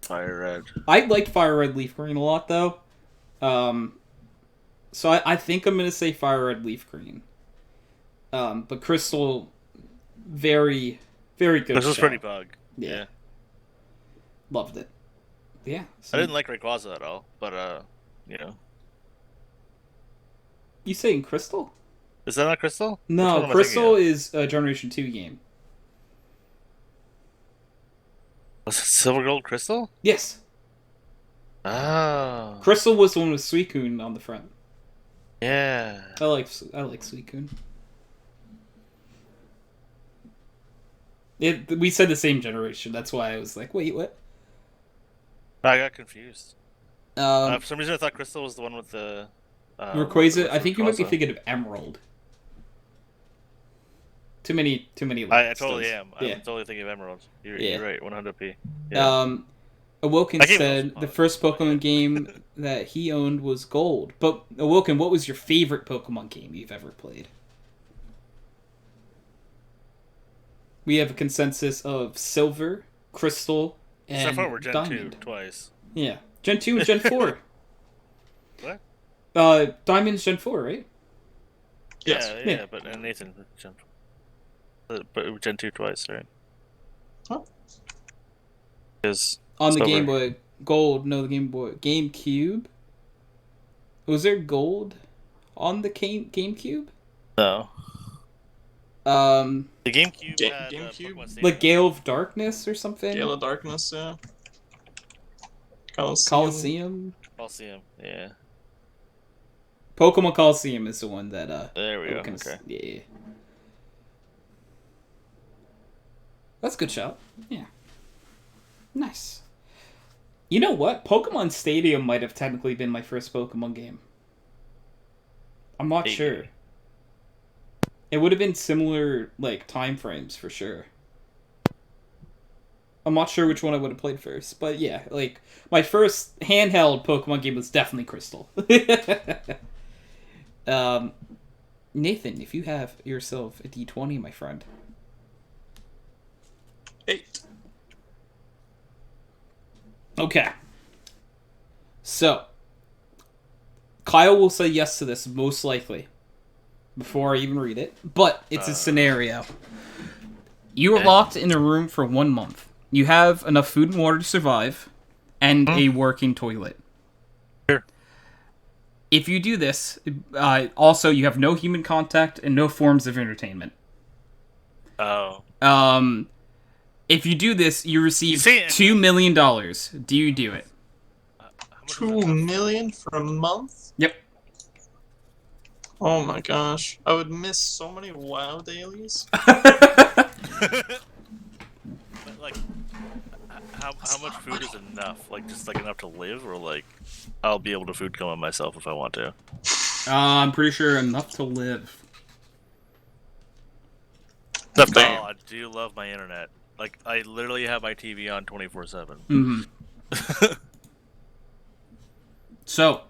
Fire Red. I liked Fire Red Leaf Green a lot, though. So I think I'm going to say Fire Red Leaf Green. But Crystal, very, very good. Crystal's pretty bug. Yeah. Loved it. Yeah. I didn't like Rayquaza at all, but, you know. You saying Crystal? Is that not Crystal? No, Crystal is a Generation 2 game. Was it Silver Gold Crystal? Yes. Oh. Crystal was the one with Suicune on the front. Yeah. I like Suicune. We said the same generation. That's why I was like, wait, what? I got confused. For some reason, I thought Crystal was the one with the... Rayquaza. I think you might be thinking of Emerald. Too many. I totally am. Yeah. I'm totally thinking of Emerald. You're right. 100p. Yeah. Awoken said the first Pokemon yeah. game that he owned was Gold. But Awoken, what was your favorite Pokemon game you've ever played? We have a consensus of Silver, Crystal, and so far we're Gen Diamond. 2 twice. Yeah, Gen 2 and Gen 4. What? Diamond's Gen 4, right? Yes. Yeah, but Nathan Gen 4. But Gen 2 twice, right? Huh? Because on the Game Boy Gold, no, the Game Boy GameCube. Was there Gold on the GameCube? No. The GameCube had GameCube? Like Gale of Darkness or something? Gale of Darkness, yeah. Coliseum, yeah. Pokemon Coliseum is the one that there we go. Okay. Yeah. That's a good shout. Yeah. Nice. You know what? Pokemon Stadium might have technically been my first Pokemon game. I'm not sure. It would have been similar, like, time frames for sure. I'm not sure which one I would have played first, but yeah, like, my first handheld Pokemon game was definitely Crystal. Nathan, if you have yourself a D20, my friend. 8. Okay. So, Kyle will say yes to this, most likely, before I even read it. But it's a scenario. You are locked in a room for 1 month. You have enough food and water to survive, and a working toilet. Sure. If you do this, also you have no human contact and no forms of entertainment. Oh. If you do this, you receive See, $2 million. Do you do it? How much is 2 million for a month? Yep. Oh my gosh. I would miss so many WoW dailies. But, like, how much food is enough? Like, just like enough to live, or like, I'll be able to food coma myself if I want to. I'm pretty sure enough to live. Oh, I do love my internet. Like, I literally have my TV on 24/7. Mm-hmm. So,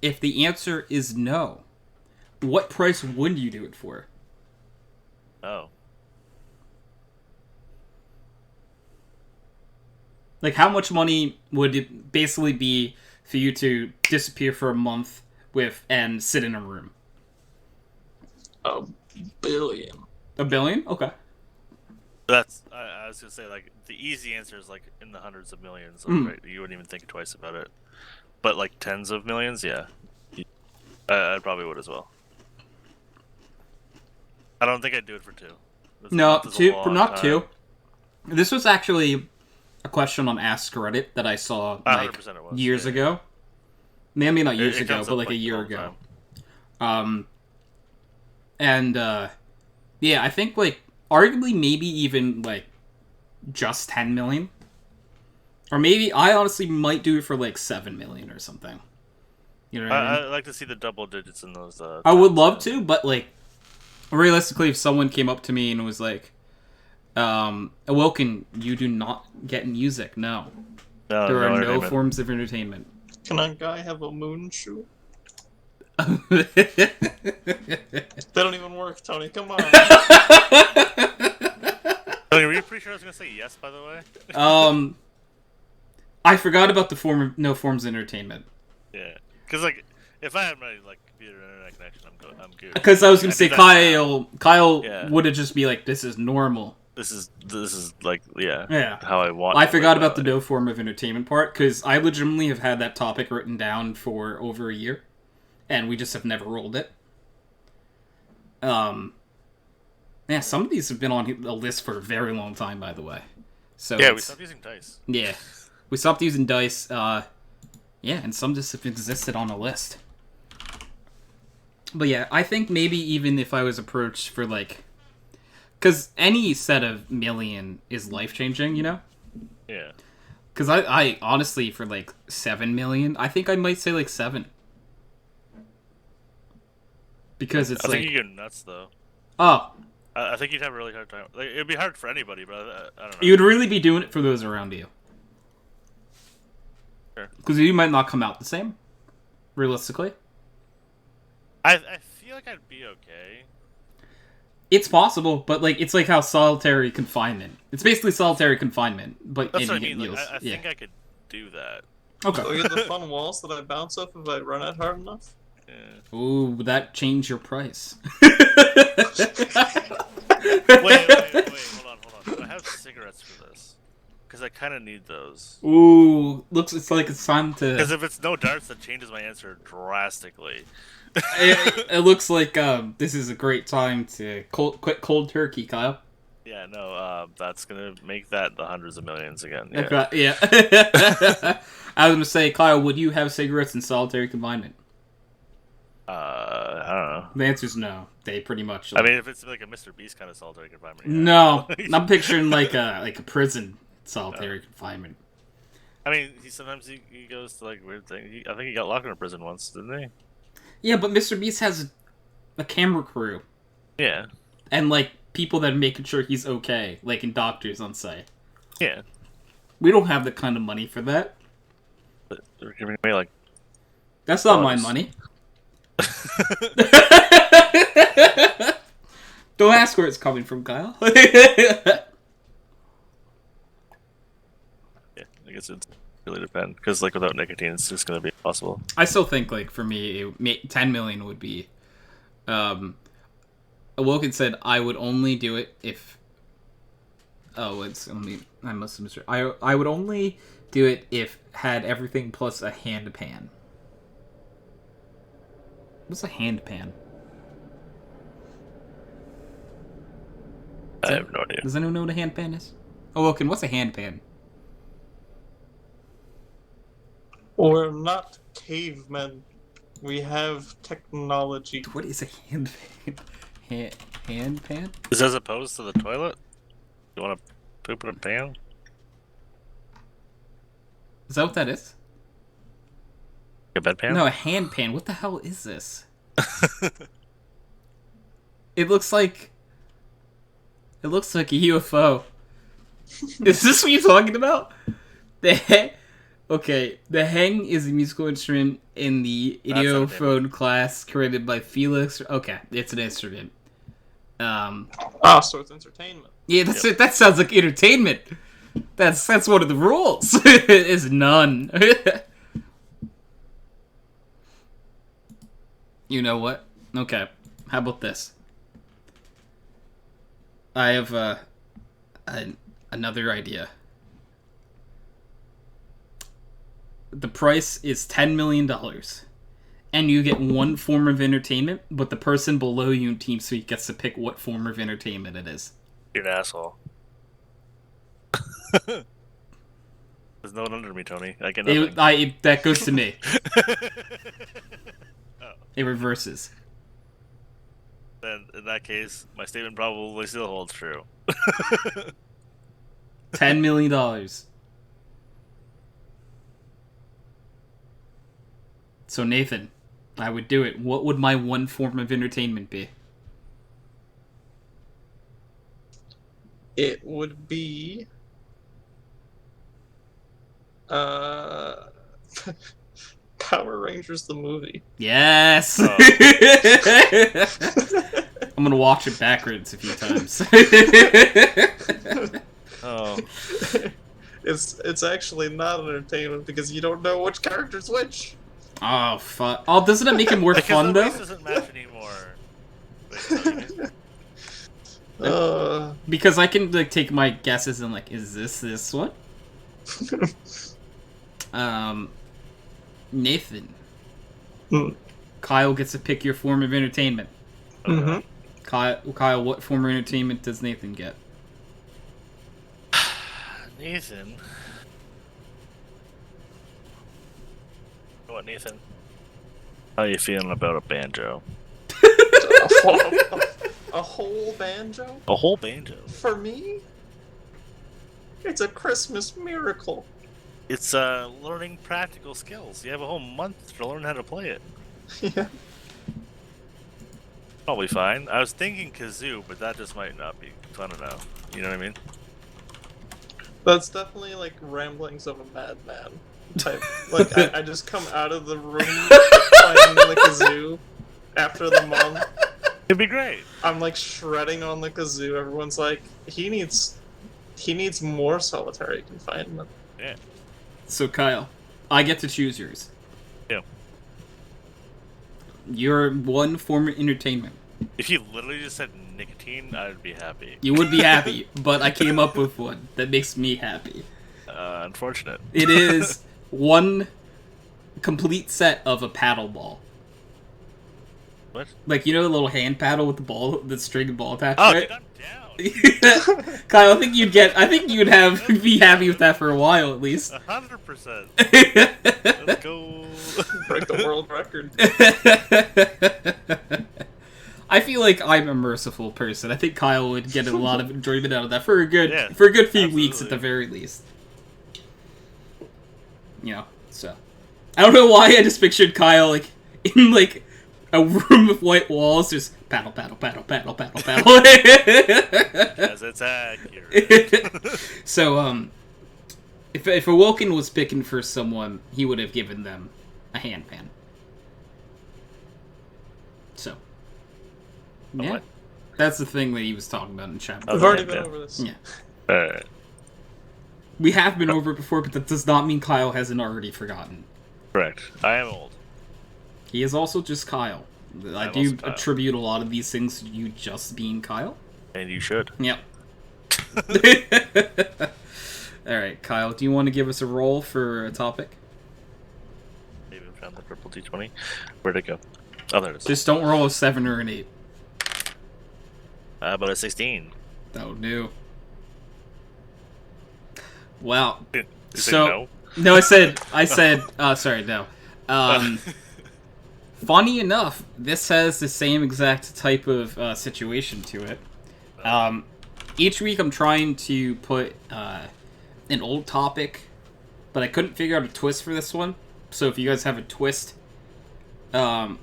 if the answer is no, what price would you do it for? Oh. Like, how much money would it basically be for you to disappear for a month and sit in a room? $1 billion. $1 billion? Okay. That's, I was gonna say, like, the easy answer is, like, in the hundreds of millions. Like, right? You wouldn't even think twice about it. But, like, tens of millions, yeah. I probably would as well. I don't think I'd do it for 2. No, not 2. This was actually a question on Ask Reddit that I saw, like, 100% it was, years ago. Maybe not years ago, comes but, up, like, a year all the ago. time. Yeah, I think, like, arguably maybe even, like, just 10 million. Or maybe, I honestly might do it for, like, 7 million or something. You know what I mean? I'd like to see the double digits in those. I would love to, but, like, realistically, if someone came up to me and was like, Awoken, you do not get music, no. There are no forms of entertainment. Can a guy have a moon shoe? They don't even work, Tony. Come on. Tony, were you pretty sure I was gonna say yes? By the way. I forgot about the no forms of entertainment. Yeah, because like if I had my like computer internet connection, I'm good. Because I was gonna say Kyle Yeah. would have just be like, this is normal. This is like Yeah. how I want. I forgot about the no form of entertainment part because I legitimately have had that topic written down for over a year, and we just have never rolled it. Yeah, some of these have been on the list for a very long time, by the way. So yeah, we stopped using dice. Yeah, we stopped using dice. Yeah, and some just have existed on a list. But yeah, I think maybe even if I was approached for like, because any set of million is life changing, you know. Yeah. Because I honestly for like 7 million, I think I might say like 7. Because it's I like, think you get nuts though. Oh, I think you'd have a really hard time. Like it'd be hard for anybody, but I don't know. you'd really be doing it for those around you. Sure. Because you might not come out the same, realistically. I feel like I'd be okay. It's possible, but like it's like how solitary confinement. It's basically solitary confinement, but That's in what I mean. meals. Like, I think I could do that. Okay. Look at the fun walls that I bounce off if I run it hard enough. Yeah. Ooh, would that change your price? Wait, hold on. Do I have cigarettes for this? Because I kind of need those. Ooh, it's like it's time to. Because if it's no darts, that changes my answer drastically. it looks like this is a great time to quit cold turkey, Kyle. Yeah, no, that's gonna make that the hundreds of millions again. Yeah. Okay, yeah. I was gonna say, Kyle, would you have cigarettes in solitary confinement? I don't know. The answer's no. They pretty much. I mean, if it's like a Mr. Beast kind of solitary confinement. Yeah. No, I'm picturing like a prison solitary confinement. I mean, sometimes he goes to like weird things. I think he got locked in a prison once, didn't he? Yeah, but Mr. Beast has a camera crew. Yeah. And like people that are making sure he's okay, like in doctors on site. Yeah. We don't have the kind of money for that. But they're giving away like. That's not my money. Don't ask where it's coming from, Kyle. Yeah, I guess it's. really depend, because like without nicotine, it's just gonna be impossible. I still think, like, for me, 10 million would be... Awoken said, I would only do it if... Oh, it's only... I must have misread. I would only do it if had everything plus a hand pan. What's a hand pan? I have no idea. Does anyone know what a hand pan is? Awoken, what's a hand pan? We're not cavemen. We have technology. What is a hand pan? Hand pan? Is as opposed to the toilet? You want to poop in a pan? Is that what that is? A bedpan? No, a hand pan. What the hell is this? It looks like a UFO. Is this what you're talking about? Okay, the hang is a musical instrument in the idiophone class created by Felix. Okay, it's an instrument. So it's entertainment. Yeah, that's it. That sounds like entertainment. That's one of the rules. Is none. You know what? Okay, how about this? I have another idea. The price is $10 million, and you get one form of entertainment, but the person below you in Team Suite gets to pick what form of entertainment it is. You're an asshole. There's no one under me, Tony. I get nothing. That goes to me. It reverses. Then, in that case, my statement probably still holds true. $10 million. So, Nathan, I would do it. What would my one form of entertainment be? It would be... Power Rangers the movie. Yes! Oh. I'm gonna watch it backwards a few times. Oh. It's actually not entertainment because you don't know which character's which. Oh, fuck. Oh, doesn't it make it more Because fun, the though? race doesn't match anymore. Wait, Because I can, like, take my guesses and, like, is this one? Nathan. Kyle gets to pick your form of entertainment. Mm-hmm. Kyle, what form of entertainment does Nathan get? Nathan. What, Nathan? How you feeling about a banjo? A whole banjo? A whole banjo? For me? It's a Christmas miracle. It's learning practical skills. You have a whole month to learn how to play it. Yeah. Probably fine. I was thinking kazoo, but that just might not be. I don't know. You know what I mean? That's definitely like ramblings of a madman type. Like I just come out of the room playing the kazoo after the month. It'd be great. I'm like shredding on the kazoo. Everyone's like, he needs more solitary confinement. Yeah. So, Kyle, I get to choose yours. Yeah. Your one form of entertainment. If you literally just said nicotine, I'd be happy. You would be happy, but I came up with one that makes me happy. Unfortunate. It is one complete set of a paddle ball. What? Like, you know the little hand paddle with the ball, the string ball attached Oh, to dude, it? I'm down. Kyle, I think you'd be happy with that for a while, at least. 100%. Let's go. Break the world record. I feel like I'm a merciful person. I think Kyle would get a lot of enjoyment out of that for a good Yeah, few absolutely. weeks at the very least. You know, so I don't know why I just pictured Kyle like in like a room with white walls, just paddle, paddle, paddle, paddle, paddle, paddle. Because it's accurate. So, if Awoken was picking for someone, he would have given them a hand pan. So, yeah, what? that's the thing that he was talking about in chat. Oh, We've already yeah. been over this. Yeah. Alright. We have been over it before, but that does not mean Kyle hasn't already forgotten. Correct. I am old. He is also just Kyle. I I'm do also Kyle. attribute a lot of these things to you just being Kyle. And you should. Yep. Alright, Kyle, do you want to give us a roll for a topic? Even found the purple D20. Where'd it go? Oh, there it is. Just don't roll a 7 or an 8. About a 16. Oh, no. Wow. You said So, no? no, I said, sorry, no. Funny enough, this has the same exact type of situation to it. Each week I'm trying to put an old topic, but I couldn't figure out a twist for this one. So if you guys have a twist, What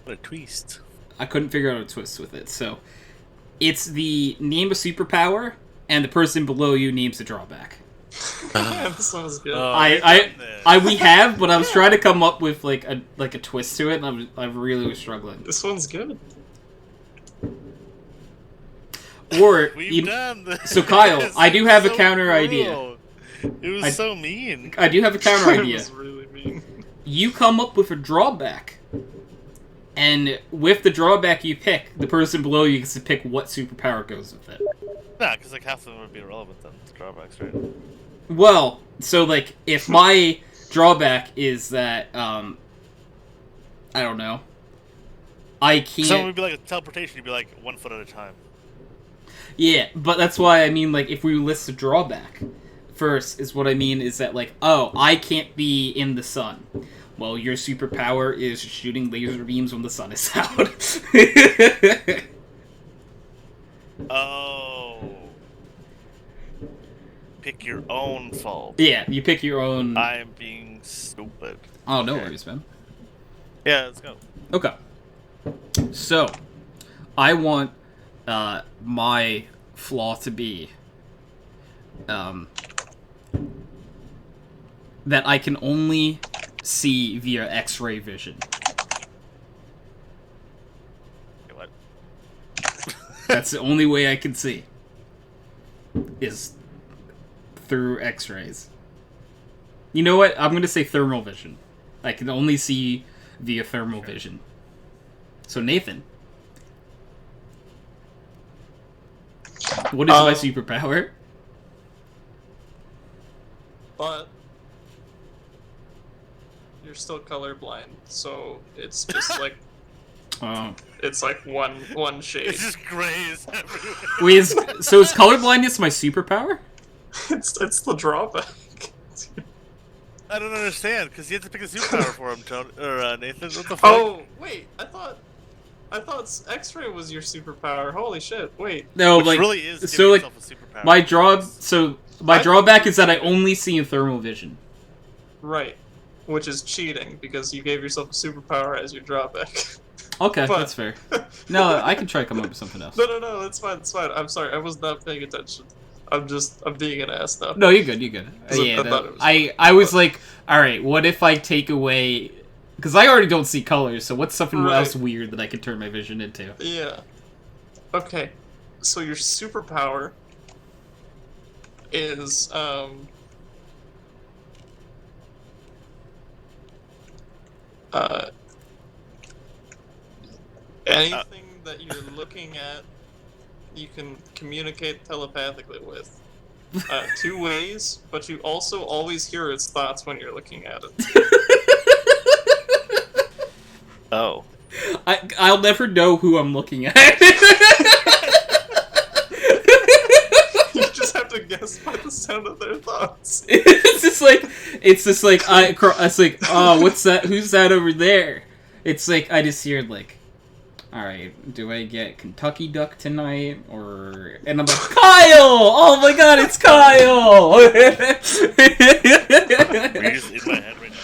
a twist. I couldn't figure out a twist with it. So it's the name a superpower, and the person below you names a drawback. This one was good. We have, but I was trying to come up with like a twist to it, and I really was struggling. This one's good. Or We've done this. So Kyle, I do have a So counter cruel. idea. It was so mean. I do have a counter It idea. was really mean. You come up with a drawback, and with the drawback you pick, the person below you gets to pick what superpower goes with it. Nah, because like half of them would be irrelevant then. The drawbacks, right? Well, so like if my drawback is that I don't know, I can't. Someone would be like a teleportation. You'd be like 1 foot at a time. Yeah, but that's why I mean, like, if we list a drawback first, is what I mean is that, like, oh, I can't be in the sun. Well, your superpower is shooting laser beams when the sun is out. Oh. Pick your own fault. Yeah, you pick your own. I am being stupid. Oh, no Okay. worries, man. Yeah, let's go. Okay. So, I want my flaw to be that I can only see via X-ray vision. Okay, what? That's the only way I can see. Is through X-rays. You know what? I'm gonna say thermal vision. I can only see via thermal vision. So Nathan, what is my superpower? But you're still colorblind, so it's just like Oh. it's like one shade. It's just grays everywhere. Wait, so is colorblindness my superpower? It's the drawback. I don't understand, because you have to pick a superpower for him, Tony, or Nathan. What the fuck? Oh wait, I thought X-ray was your superpower. Holy shit! Wait. No, Which like really is so giving like yourself a superpower. my drawback is that I only see in thermal vision. Right. Which is cheating because you gave yourself a superpower as your drawback. Okay, But- that's fair. No, I can try to come up with something else. No, that's fine. It's fine. I'm sorry. I was not paying attention. I'm being an ass now. No, you're good. You're good. So Yeah, I thought it was I was like, all right, what if I take away? Because I already don't see colors, so what's something Right. else weird that I could turn my vision into? Yeah. Okay. So your superpower is anything that you're looking at, you can communicate telepathically with. 2 ways, but you also always hear its thoughts when you're looking at it. Oh. I'll never know who I'm looking at. You just have to guess by the sound of their thoughts. it's just like oh, what's that? Who's that over there? It's like I just hear like, all right, do I get Kentucky Duck tonight or? And I'm like, Kyle! Oh my God, it's Kyle! You're just in my head right now.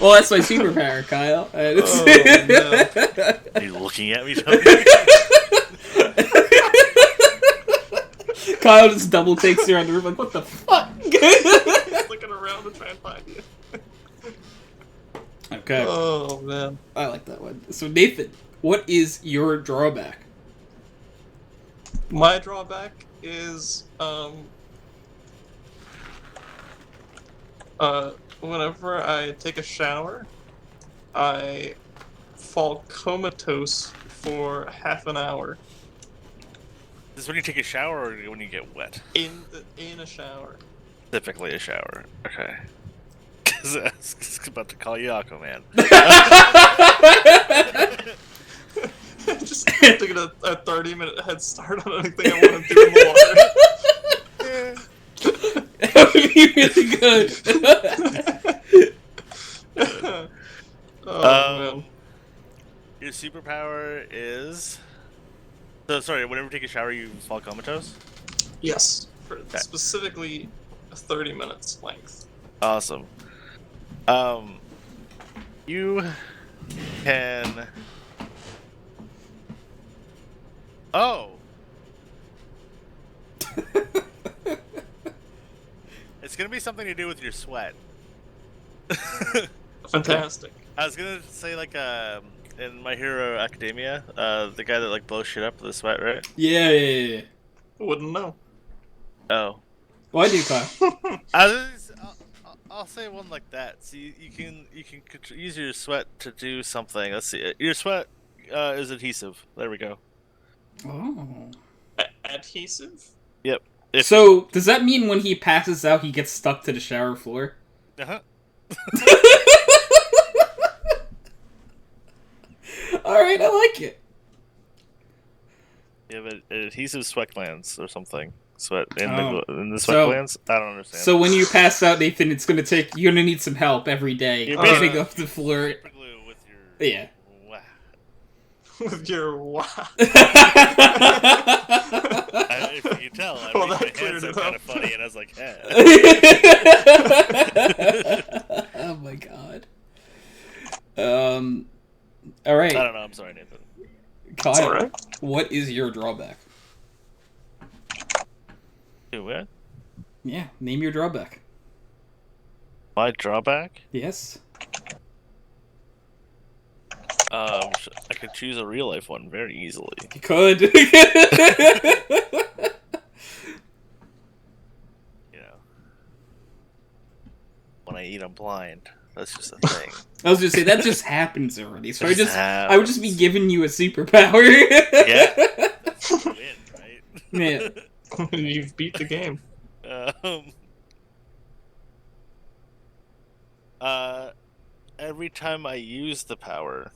Well, that's my superpower, Kyle. Oh, Are you looking at me, Tony? Kyle just double takes you around the room like, what the fuck? He's looking around to try and find you. Okay. Oh man. I like that one. So Nathan, what is your drawback? My drawback is whenever I take a shower, I fall comatose for half an hour Is this when you take a shower or when you get wet? in a shower. Typically a shower. Okay. Because I was about to call you Aquaman. Just taking a 30-minute head start on anything I want to do in the water. That would be really good. Oh man. Your superpower is. So sorry. Whenever you take a shower, you fall comatose. Yes, for specifically 30 minutes length. Awesome. You can. Oh. It's gonna be something to do with your sweat. Fantastic. I was gonna say like in My Hero Academia, the guy that like blows shit up with his sweat, right? Yeah. Wouldn't know. Oh. Why do you, Kyle? I'll say one like that. So you can use your sweat to do something. Let's see. Your sweat is adhesive. There we go. Oh. Adhesive? Yep. So, does that mean when he passes out, he gets stuck to the shower floor? Uh-huh. Alright, I like it. You have adhesive sweat glands or something. Sweat in the sweat So- glands? I don't understand. So when you pass out, Nathan, you're gonna need some help every day You're getting basically- off the floor. Super glue with your Yeah. Wow. With your wow. If you can tell, I Well, made that my cleared hands it up kind up. of funny, and I was like, eh. Oh my god. Alright. I don't know. I'm sorry, Nathan. Kyle, It's alright. what is your drawback? Do what? Yeah, name your drawback. My drawback? Yes. I could choose a real life one very easily. You could. You know, when I eat, I'm blind. That's just a thing. I was gonna say that just happens already. So It just I would just be happens. giving you a superpower. Yeah, that's a win, right? Yeah. You've beat the game. Every time I use the power,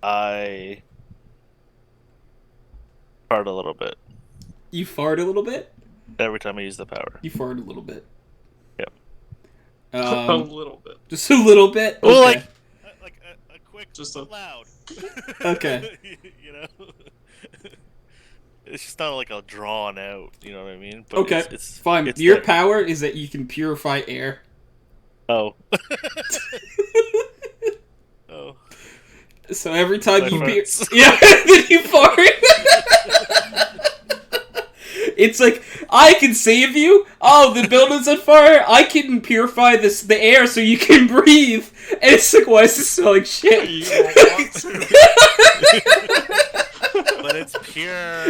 I fart a little bit. You fart a little bit? Every time I use the power. You fart a little bit. Yep. A little bit. Just a little bit? Well, Okay. like a quick, Just a- loud. Okay. You know, it's just not like a drawn out. You know what I mean? But Okay. it's Fine. It's Your there. power is that you can purify air. Oh. Oh. So every time My you farts. yeah, then you fart. It's like, I can save you. Oh, the building's on fire. I can purify the air so you can breathe. And it's like, why does this smell like shit? You don't want to. But it's pure.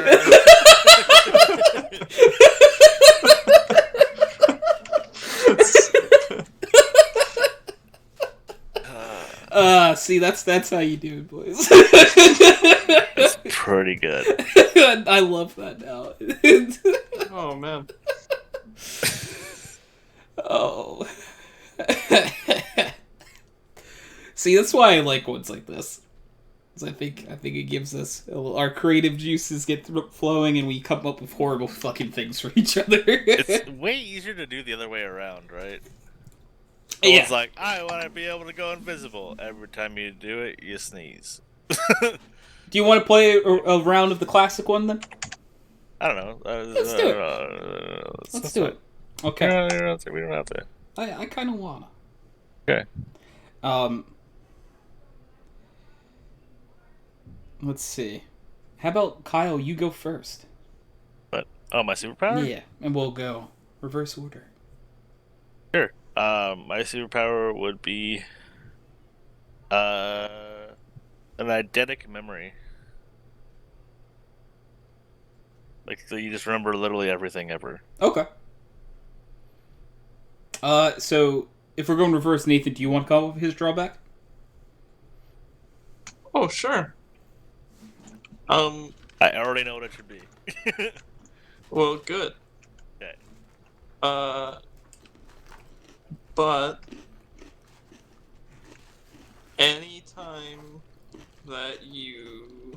See, that's how you do it, boys. It's pretty good. I love that now. Oh man. Oh. See, that's why I like ones like this. 'Cause I think it gives us our creative juices get flowing, and we come up with horrible fucking things for each other. It's way easier to do the other way around, right? Yeah. It's like, I want to be able to go invisible. Every time you do it, you sneeze. Do you want to play a round of the classic one then? I don't know. Let's do it. Let's do it. Okay. We don't have to. I kind of wanna. Okay. Let's see. How about Kyle? You go first. But my superpower? Yeah, and we'll go reverse order. Sure. My superpower would be an eidetic memory. Like, so you just remember literally everything ever. Okay. So if we're going reverse, Nathan, do you want to come up with his drawback? Oh, sure. I already know what it should be. Well, good. Okay. But anytime that you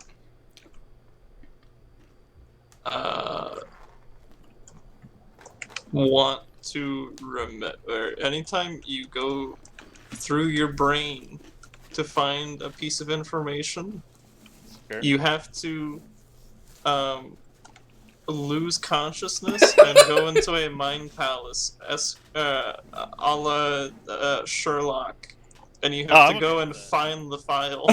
want to remember, or anytime you go through your brain to find a piece of information, Sure. you have to lose consciousness and go into a mind palace, a la Sherlock, and you have I'm to go okay and with that. find the file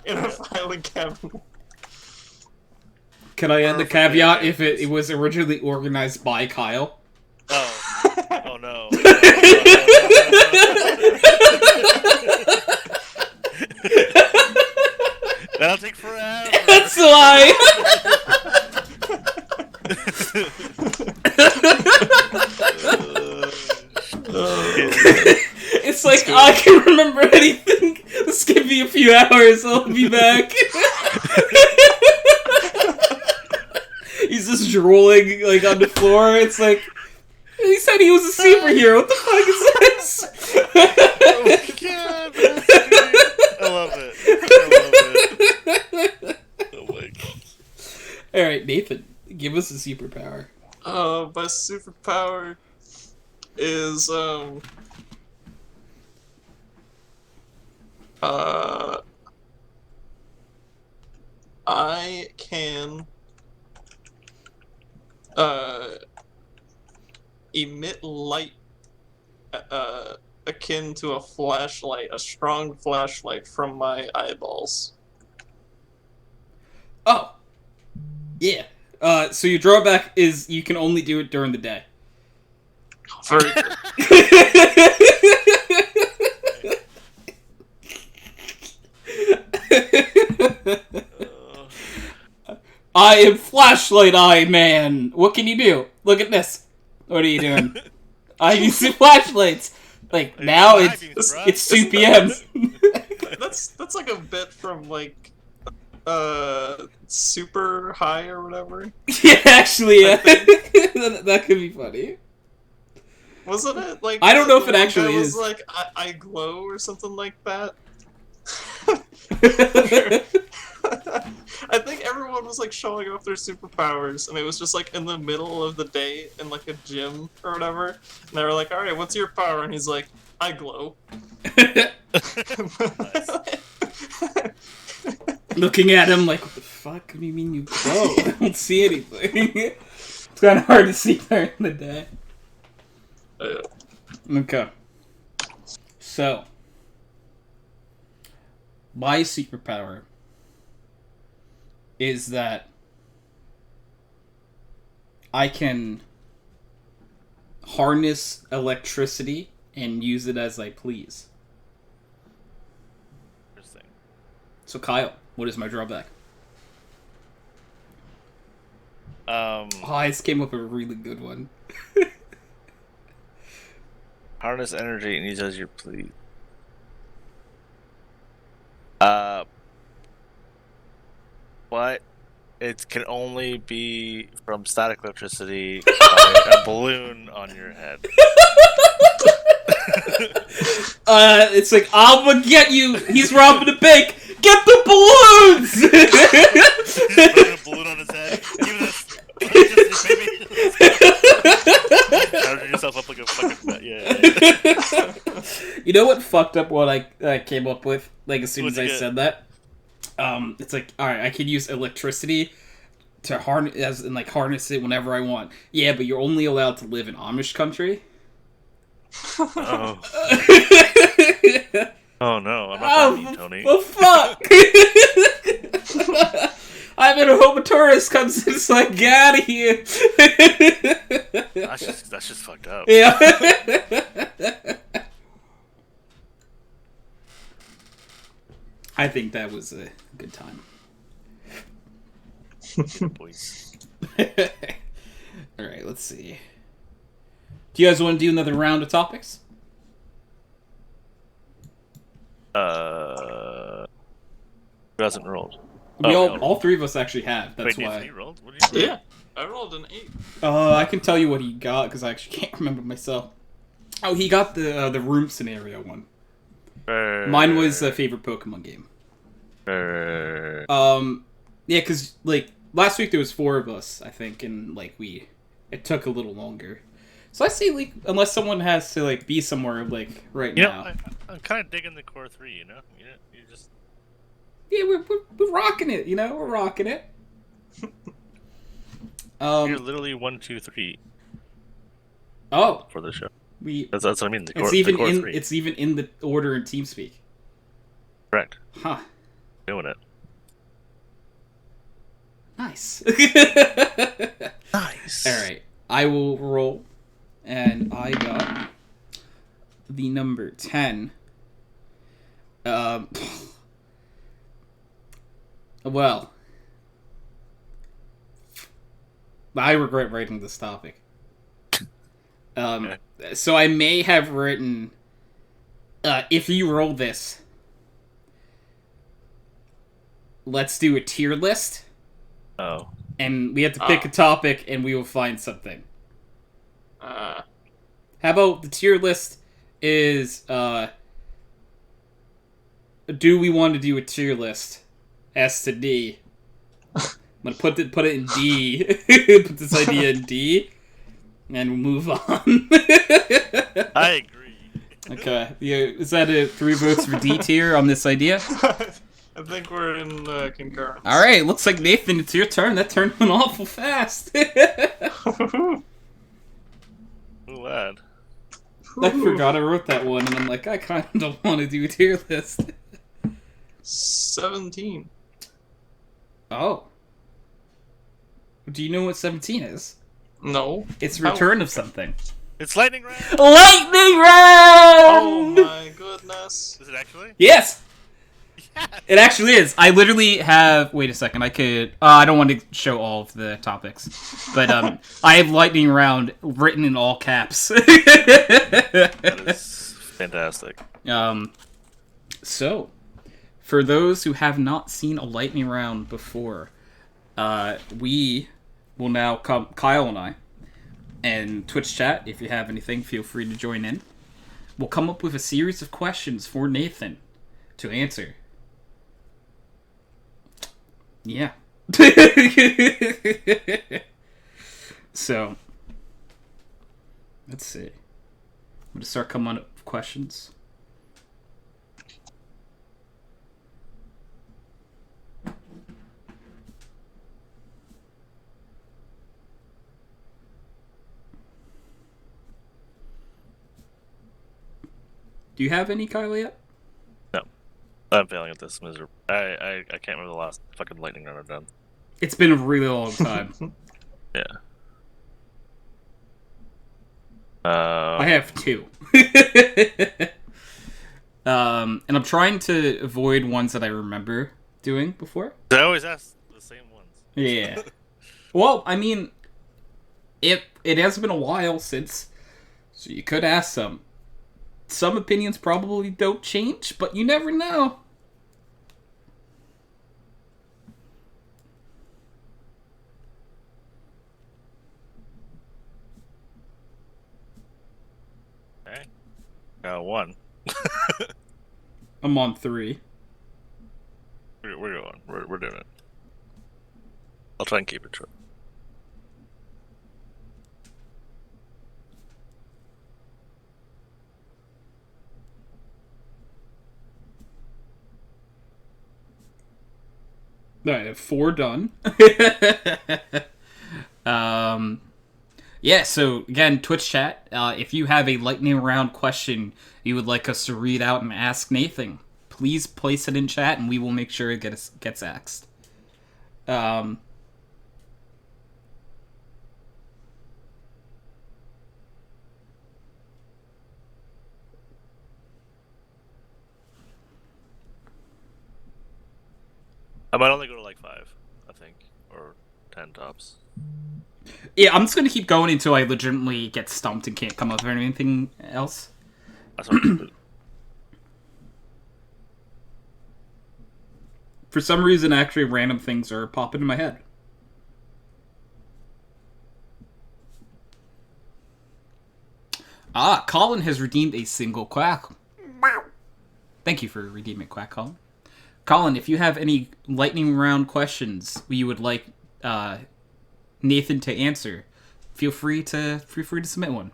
in a filing cabinet. Can I add the Perfect. caveat if it was originally organized by Kyle? Oh no. That'll take forever. That's why. It's like I can remember anything. Just give me a few hours, I'll be back. He's just drooling like on the floor. It's like he said he was a superhero. What the fuck is this? Oh my god, I love it. Oh my god. All right, Nathan, give us a superpower. My superpower is I can emit light akin to a flashlight, a strong flashlight from my eyeballs. Oh, yeah. So your drawback is you can only do it during the day. Very good. I am Flashlight Eye Man. What can you do? Look at this. What are you doing? I use the flashlights. Like now it's 2 p.m. That's like a bit from like Super High or whatever. Yeah, actually, yeah. that could be funny. Wasn't it? Like I don't know if it the one actually guy is. was like I glow or something like that. I think everyone was like showing off their superpowers, and it was just like in the middle of the day in like a gym or whatever. And they were like, "All right, what's your power?" And he's like, "I glow." Looking at him like, what the fuck do you mean you glow? I don't see anything. It's kind of hard to see during the day. Okay. So, my superpower is that I can harness electricity and use it as I please. Interesting. So, Kyle, what is my drawback? I just came up with a really good one. Harness energy and use as your please. But it can only be from static electricity by a balloon on your head. It's like, I'm gonna get you! He's robbing the bank! Get the balloons! He's putting a balloon on his head. Give this. Charging yourself up like a fucking yeah. You know what fucked up what I came up with? Like as soon What'd as I you get? said that, it's like, all right, I could use electricity to harness it whenever I want. Yeah, but you're only allowed to live in Amish country. Oh. Oh no, I'm not that mean, Tony. Well, fuck! I better hope a tourist comes in so I get out of here. That's just fucked up. Yeah. I think that was a good time. Get it, boys. Alright, let's see. Do you guys want to do another round of topics? Who hasn't rolled? We Oh, all three of us actually have. That's Wait, why. Nathan, you rolled? What did you roll? Yeah, I rolled an 8. I can tell you what he got because I actually can't remember myself. Oh, he got the room scenario one. Mine was a favorite Pokemon game. Yeah, because like last week there was 4 of us, I think, and like it took a little longer. So I say like unless someone has to like be somewhere like right now. I'm kind of digging the core 3. You just. Yeah, we're rocking it. We're rocking it. You're literally 1, 2, 3 Oh, for the show. That's what I mean. The core, it's even the core in 3. it's even in the order in TeamSpeak. Correct. Huh. Doing it. Nice. Nice. All right, I will roll, and I got the number 10. Well, I regret writing this topic. Okay. So I may have written, if you roll this, let's do a tier list. Oh. And we have to pick a topic, and we will find something. Uh, How about the tier list is, do we want to do a tier list? S to D. I'm gonna put it in D. Put this idea in D. And we'll move on. I agree. Okay. Yeah, is that 3 votes for D tier on this idea? I think we're in concurrence. Alright, looks like Nathan, it's your turn. That turned went awful fast. Ooh, lad. I forgot I wrote that one, and I'm like, I kind of don't want to do a tier list. 17. Oh. Do you know what 17 is? No. It's return of something. It's lightning round. Lightning round! Oh my goodness. Is it actually? Yes! Yes. It actually is. I literally have... Wait a second. I could... I don't want to show all of the topics. But I have lightning round written in all caps. That is fantastic. So, for those who have not seen a lightning round before, we will now come... Kyle and I, and Twitch chat, if you have anything, feel free to join in. We'll come up with a series of questions for Nathan to answer. Yeah. So, let's see. I'm going to start coming up with questions. Do you have any, Kyle, yet? No. I'm failing at this miserable. I can't remember the last fucking lightning round I've done. It's been a really long time. Yeah. I have 2. And I'm trying to avoid ones that I remember doing before. I always ask the same ones. Yeah. Well, I mean, it has been a while since, so you could ask some. Some opinions probably don't change, but you never know. Okay. 1. I'm on 3. We're going. We're doing it. I'll try and keep it short. I have 4 done. Yeah, so again, Twitch chat, if you have a lightning round question you would like us to read out and ask Nathan, please place it in chat and we will make sure it gets asked. I might only go to like 5, I think, or 10 tops. Yeah, I'm just gonna keep going until I legitimately get stumped and can't come up with anything else. That's what I'm For some reason, actually, random things are popping in my head. Colin has redeemed a single quack. Thank you for redeeming quack, Colin. Colin, if you have any lightning round questions you would like Nathan to answer, feel free to submit one.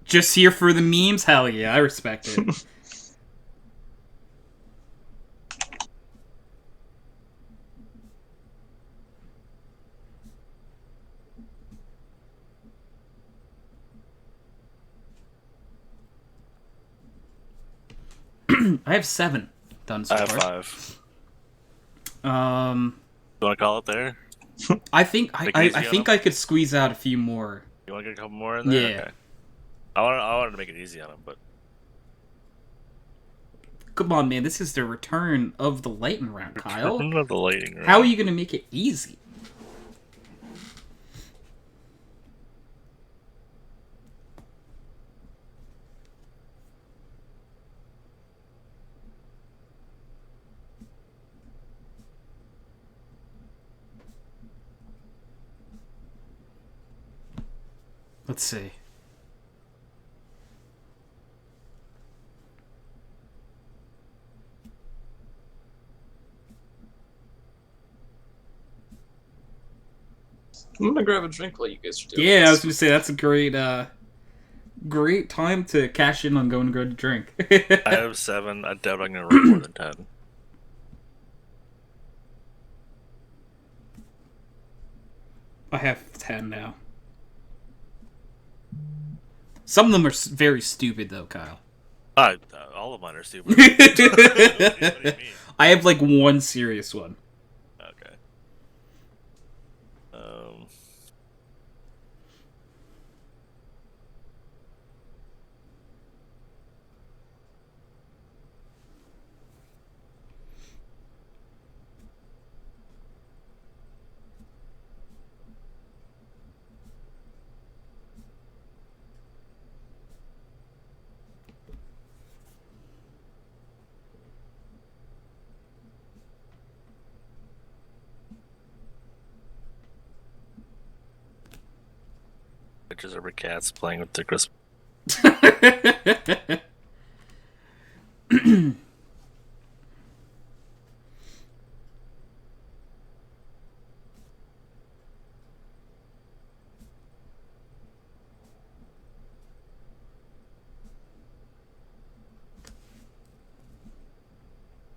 Just here for the memes? Hell yeah, I respect it. I have 7 done so I far. have 5. You want to call it there? I think I could squeeze out a few more. You want to get a couple more in there? Yeah. Okay. I wanted to make it easy on him, but Come on, man. This is the return of the lightning round, Kyle. not the lightning round. How are you going to make it easy? Let's see. I'm gonna grab a drink while you guys are doing Yeah, I was this. going to say that's a great time to cash in on going to go to drink. I have 7. I doubt I'm going to roll more than 10. I have 10 now. Some of them are very stupid, though, Kyle. All of mine are stupid. What do you mean? I have, like, one serious one. Okay. Pictures of cats playing with their Christmas.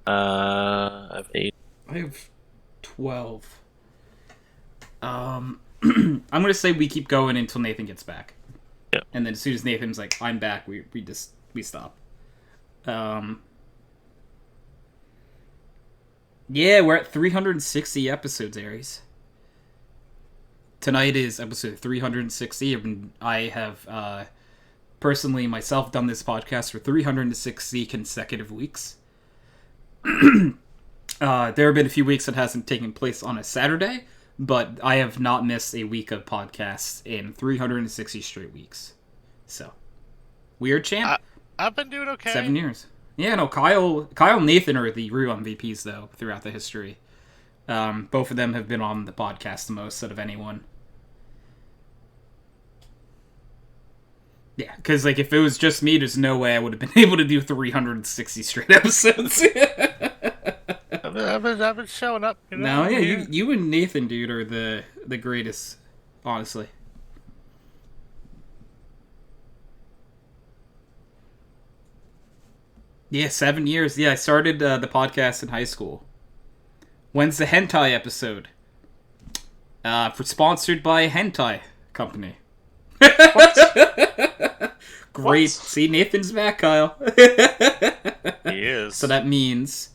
I have 8. I have 12. I'm gonna say we keep going until Nathan gets back. Yeah. And then as soon as Nathan's like, I'm back, we stop. Yeah, we're at 360 episodes, Aries. Tonight is episode 360, and I have personally myself done this podcast for 360 consecutive weeks. There have been a few weeks that hasn't taken place on a Saturday, but I have not missed a week of podcasts in 360 straight weeks. So, weird champ. I've been doing okay. 7 years. Yeah, no, Kyle and Nathan are the real MVPs, though, throughout the history. Both of them have been on the podcast the most out of anyone. Yeah, because, like, if it was just me, there's no way I would have been able to do 360 straight episodes. I've been showing up. You know? No, yeah, you and Nathan, dude, are the greatest, honestly. Yeah, 7 years. Yeah, I started the podcast in high school. When's the hentai episode? Sponsored by a hentai company. Great. What? See, Nathan's back, Kyle. He is. So that means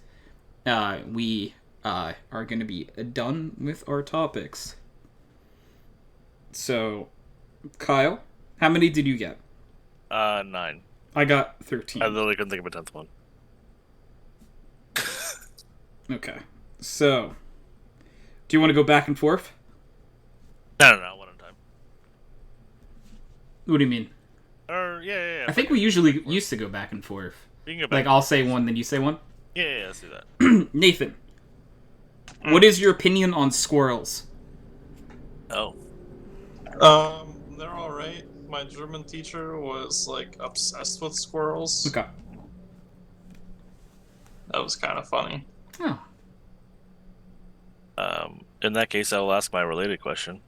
we are going to be done with our topics. So, Kyle, How many did you get? 9. I got 13. I literally couldn't think of a 10th one. Okay. So, do you want to go back and forth? No, one at a time. What do you mean? Or yeah. I think we usually used to go back and forth. You can go back. Like, I'll say one, then you say one? Yeah, let's do that. Nathan, what is your opinion on squirrels? Oh. They're alright. My German teacher was, like, obsessed with squirrels. Okay. That was kind of funny. Oh. In that case, I will ask my related question.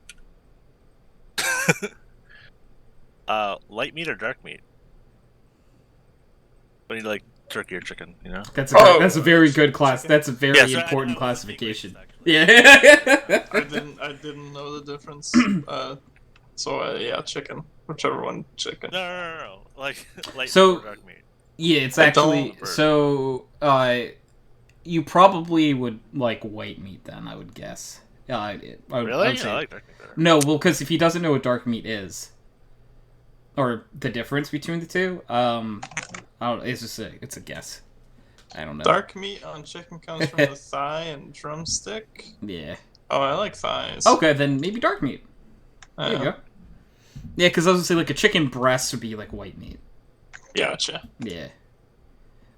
Light meat or dark meat? When you like turkey or chicken, you know? That's a very good class. That's a very important classification. Yeah. I didn't know the difference. So yeah, chicken. Whichever one, chicken. No. Like light So- meat or dark meat. Yeah, it's I actually don't- so. You probably would like white meat then, I would guess. I would Really? say I like dark meat better. no. Well, because if he doesn't know what dark meat is, or the difference between the two, I don't. It's a guess. I don't know. Dark meat on chicken comes from the thigh and drumstick. Yeah. Oh, I like thighs. Okay, then maybe dark meat. There you go. Yeah, because I was gonna say like a chicken breast would be like white meat. Gotcha. Yeah.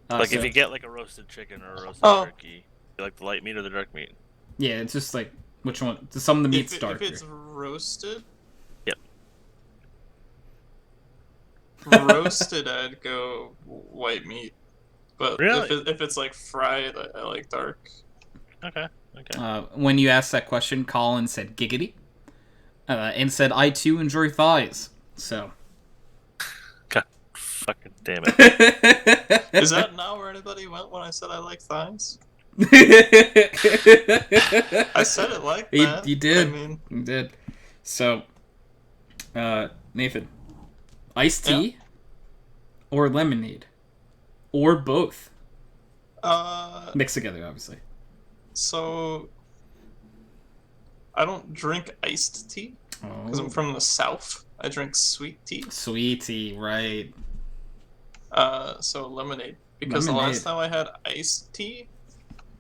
Like if you get like a roasted chicken or a roasted turkey, you like the light meat or the dark meat? Yeah, it's just like which one? Some of the meat's darker. If it's roasted. Yep. Roasted, I'd go white meat. But Really? if it's like fried, I like dark. Okay. When you asked that question, Colin said giggity, and said I too enjoy thighs. So. God, fucking damn it! Is that not where anybody went when I said I like thighs? I said it like that. You did. I mean, You did. So, Nathan, iced tea or lemonade or both? Mixed together, obviously. So I don't drink iced tea because I'm from the South. I drink sweet tea. Sweet tea, right? So lemonade. Because the last time I had iced tea,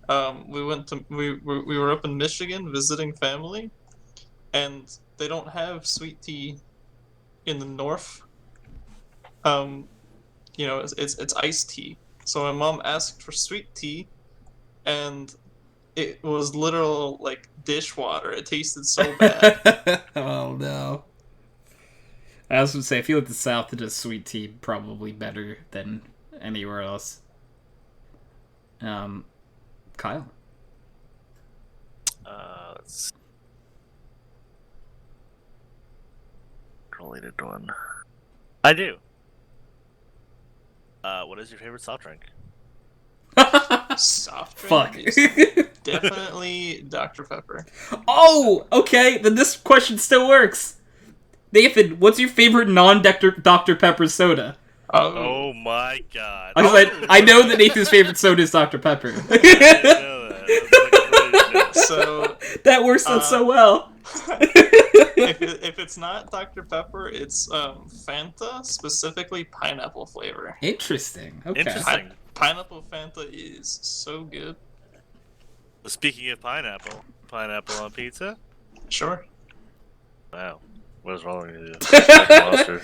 we were up in Michigan visiting family, and they don't have sweet tea in the north. You know, it's iced tea. So my mom asked for sweet tea, and it was literal like dishwater. It tasted so bad. Oh no. I was gonna say, I feel like the South does sweet tea probably better than anywhere else. Kyle. Let's related one. I do. What is your favorite soft drink? Soft Fuck. drink? Definitely Dr. Pepper. Oh, okay. Then this question still works. Nathan, what's your favorite non-Dr. Pepper soda? Oh my god. I know that Nathan's favorite soda is Dr. Pepper. I know that. That's like So That works out so well. if it's not Dr. Pepper, it's Fanta, specifically pineapple flavor. Interesting. Okay. Interesting. Pineapple Fanta is so good. Speaking of pineapple on pizza? Sure. Wow. What is wrong with you? Monster.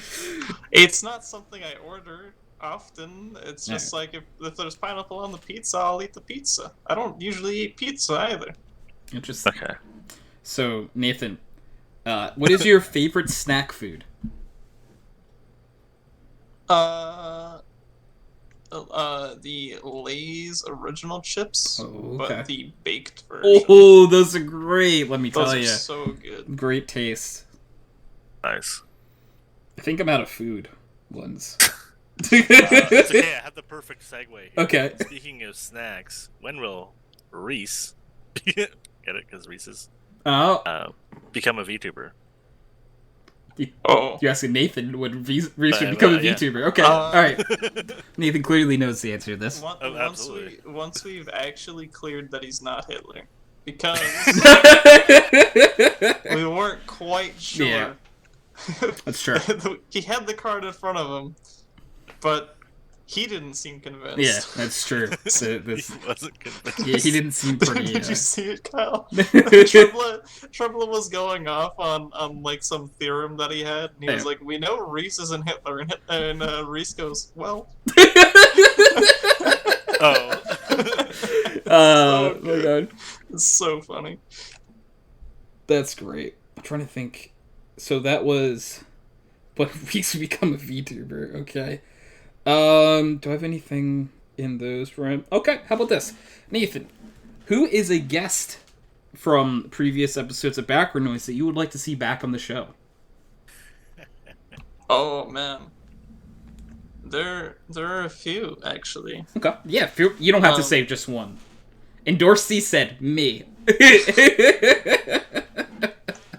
It's not something I order often. It's just like if there's pineapple on the pizza, I'll eat the pizza. I don't usually eat pizza either. Interesting. Okay. So, Nathan, what is your favorite snack food? The Lay's original chips, Oh, okay. but the baked version. Oh, those are great. Let me Those tell are you. so good. Great taste. Nice. I think I'm out of food ones. It's okay, I have the perfect segue here. Okay. Speaking of snacks, when will Reese get it? Because Reese's Oh, become a VTuber. Oh. you're asking Nathan would Reese should Yeah, become a yeah. VTuber. Okay, alright. Nathan clearly knows the answer to this. Absolutely. Once we've actually cleared that he's not Hitler, because we weren't quite sure. Yeah. That's true. He had the card in front of him, but he didn't seem convinced. Yeah, that's true. So He wasn't convinced. yeah, he didn't seem pretty. Did you see it, Kyle? Triplet was going off on like some theorem that he had, and he was like, "We know Reese isn't Hitler," and Reese goes, "Well." Oh. Oh my god, it's so funny. that's great. I'm trying to think. So that was, but Reese would become a VTuber. Okay. Do I have anything in those for him? Okay, how about this? Nathan, who is a guest from previous episodes of Background Noise that you would like to see back on the show? Oh man, there are a few actually. Okay, yeah, you don't have to say just one. Endorsee said me.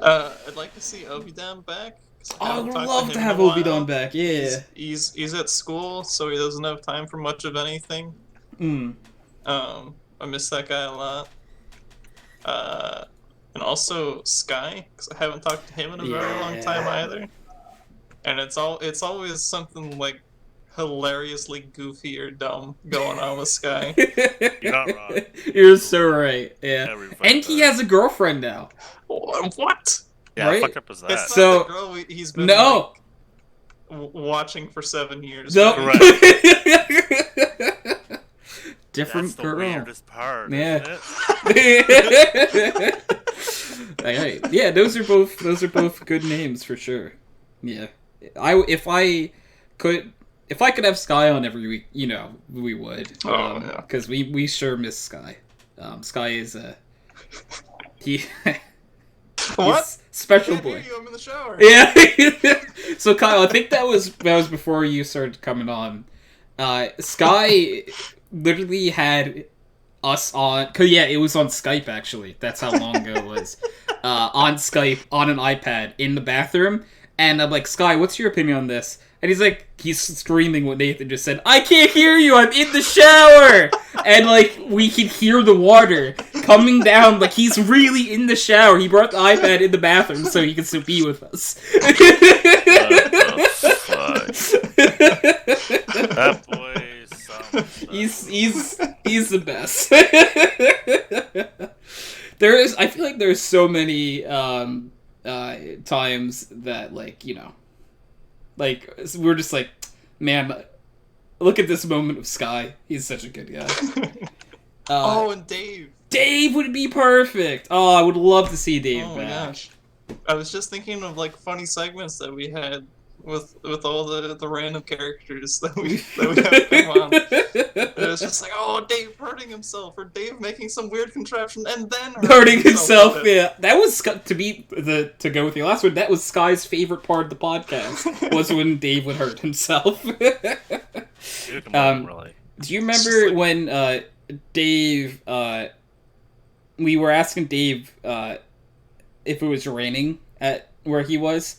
I'd like to see Ovidam back. I would love to have Ovidam back. Yeah, he's at school, so he doesn't have time for much of anything. I miss that guy a lot. And also Sky, because I haven't talked to him in a very long time either. And it's always something like hilariously goofy or dumb going on with Sky. You're not wrong. You're so right. Yeah, and he has a girlfriend now. What? Yeah, right? how fucked up is that? It's So- not the girl he's been No. watching for 7 years. No. right? Different That's the girl. weirdest part. Yeah. Isn't it? Hey, yeah, those are both good names for sure. Yeah, if I could have Sky on every week, we would. Oh, yeah. Because we sure miss Sky. Sky is he. What? He's special I can't boy. hear you, I'm in the shower. Yeah. So Kyle, I think that was before you started coming on. Sky literally had us on. Cause yeah, it was on Skype actually. That's how long ago it was. On Skype on an iPad in the bathroom, and I'm like, Sky, what's your opinion on this? And he's screaming what Nathan just said. I can't hear you. I'm in the shower, and like we could hear the water coming down. Like he's really in the shower. He brought the iPad in the bathroom so he could still be with us. What the fuck? That boy is something. He's the best. I feel like there's so many times that we're just like, man, look at this moment of Sky. He's such a good guy. And Dave. Dave would be perfect. Oh, I would love to see Dave Oh my back. gosh. I was just thinking of like funny segments that we had with all the random characters that we have come on. It was just like, oh, Dave hurting himself, or Dave making some weird contraption and then Hurting himself, with it. yeah. That was to go with your last one. That was Sky's favorite part of the podcast was when Dave would hurt himself. Really. Do you remember when Dave? We were asking Dave if it was raining at where he was,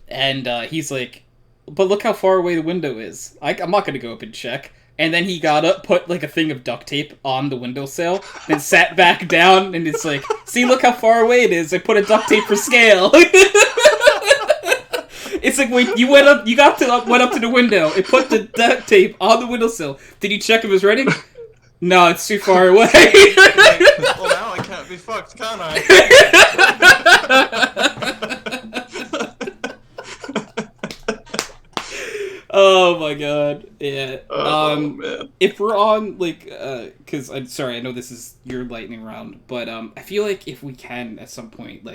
and he's like, "But look how far away the window is. I'm not gonna go up and check." And then he got up, put like a thing of duct tape on the windowsill, then sat back down, and it's like, "See, look how far away it is. I put a duct tape for scale." It's like, wait, you went up to the window and put the duct tape on the windowsill. Did you check if it was raining? No, it's too far away. Well, now I can't be fucked, can I? Oh my god, yeah. Man. If we're on, because I'm sorry, I know this is your lightning round, but I feel like if we can at some point,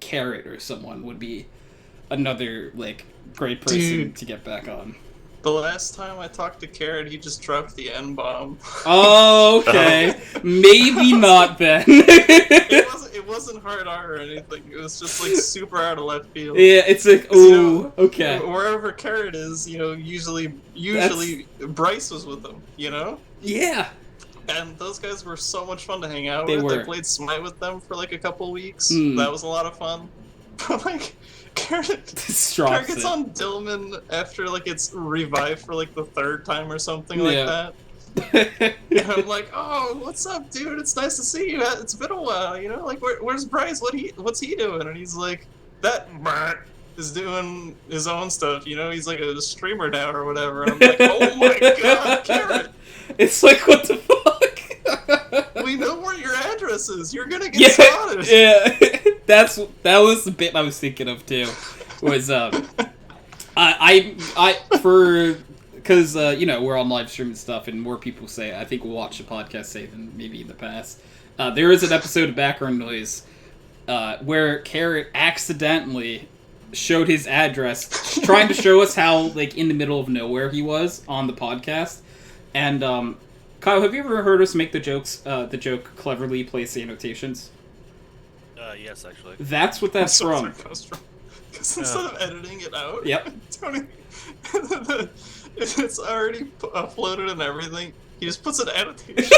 Carrot or someone would be another, great person Dude. to get back on. The last time I talked to Carrot, he just dropped the N-bomb. Oh, okay. Maybe not then. It wasn't hard R or anything. It was just super out of left field. Yeah, it's like, ooh, okay. Wherever Carrot is, usually Bryce was with them, Yeah. And those guys were so much fun to hang out They with. were. I played Smite with them for a couple weeks. Mm. That was a lot of fun. But Carrot Drops gets it. on Dillman after it's revived for the third time or something like Yeah. that. And I'm like, oh, what's up, dude? It's nice to see you. It's been a while, where's Bryce? What's he doing? And he's like, that is doing his own stuff. You know, he's like a streamer now or whatever. And I'm like, oh my god, Carrot! It's like, what the fuck? We know where your address is. You're gonna get spotted. Yeah. That was the bit I was thinking of too. Was because you know, we're on live stream and stuff, and more people say, I think we'll watch the podcast say than maybe in the past. There is an episode of Background Noise where Carrot accidentally showed his address, trying to show us how like in the middle of nowhere he was on the podcast. And Kyle, have you ever heard us make the joke cleverly place annotations? Yes, actually. That's what that's from. Because instead of editing it out, Yep. Tony, it's already uploaded and everything. He just puts an annotation.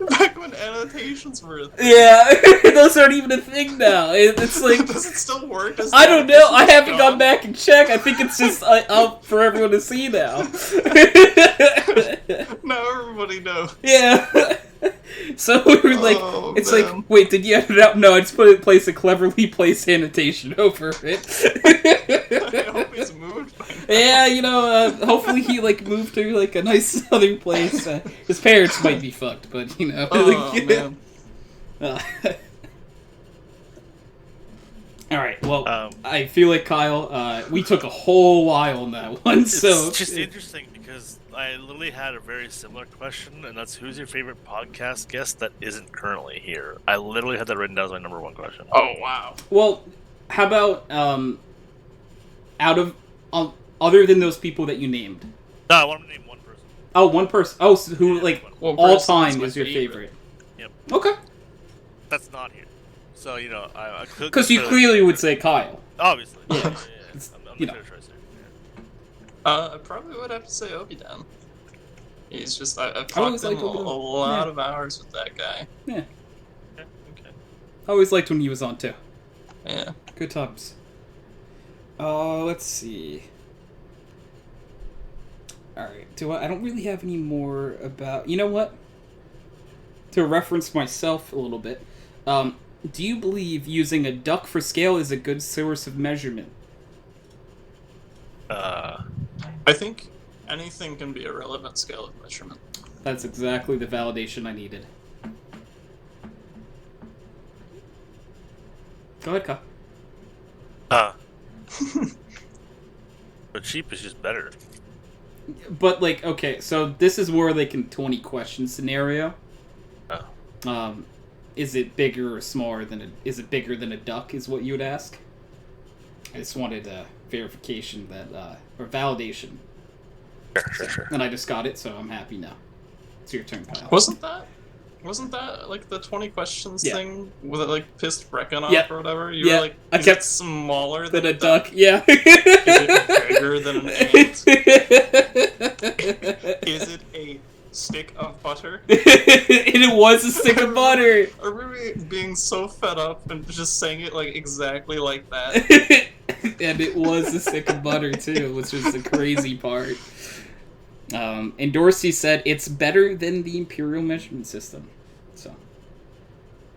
Back when annotations were a thing. Yeah, those aren't even a thing now. It's like, Does it still work? I don't know. I haven't gone back and checked. I think it's just out for everyone to see now. Now everybody knows. Yeah. So we were like, it's man. like, wait, did you edit it out? No, I just place a cleverly placed annotation over it. I hope he's moved by now. Yeah, you know, hopefully he like moved to like a nice other place. His parents might be fucked, but you know. Oh, man. All right. Well, I feel like Kyle, we took a whole while on that one. So It's just interesting because I literally had a very similar question, and that's who's your favorite podcast guest that isn't currently here? I literally had that written down as my number one question. Oh, wow. Well, how about out of other than those people that you named? No, I want to name one person. Oh, one person. Oh, so who like One all person time my is your favorite? Yep. Okay. That's not here. So, you know, I could... Because you clearly would say Kyle. Obviously. Yeah. I'm you the know. clear choice here. I probably would have to say Obi-Dan. He's just, I've I talked always to him liked a Obi-Dan. lot Yeah. of hours with that guy. Yeah. Yeah, okay. I always liked when he was on too. Yeah. Good times. Let's see. Alright, I don't really have any more about... You know what? To reference myself a little bit, do you believe using a duck for scale is a good source of measurement? I think anything can be a relevant scale of measurement. That's exactly the validation I needed. Go ahead, Kyle. But cheap is just better. But, like, okay, so this is more like a 20 question scenario. Oh. Is it bigger or smaller than is it bigger than a duck is what you would ask? I just wanted verification that, or validation. Sure. And I just got it, so I'm happy now. It's your turn, Kyle. Wasn't that like the 20 questions Yeah. thing with it like pissed Brecken off Yeah. or whatever? You Yeah. were like, I is kept- it smaller Than a duck, yeah. Is it bigger than an ant? Is it a stick of butter? And it was a stick of butter. I remember being so fed up and just saying it like exactly like that. And it was a stick of butter too, which was the crazy part. And Dorsey said it's better than the Imperial measurement system. So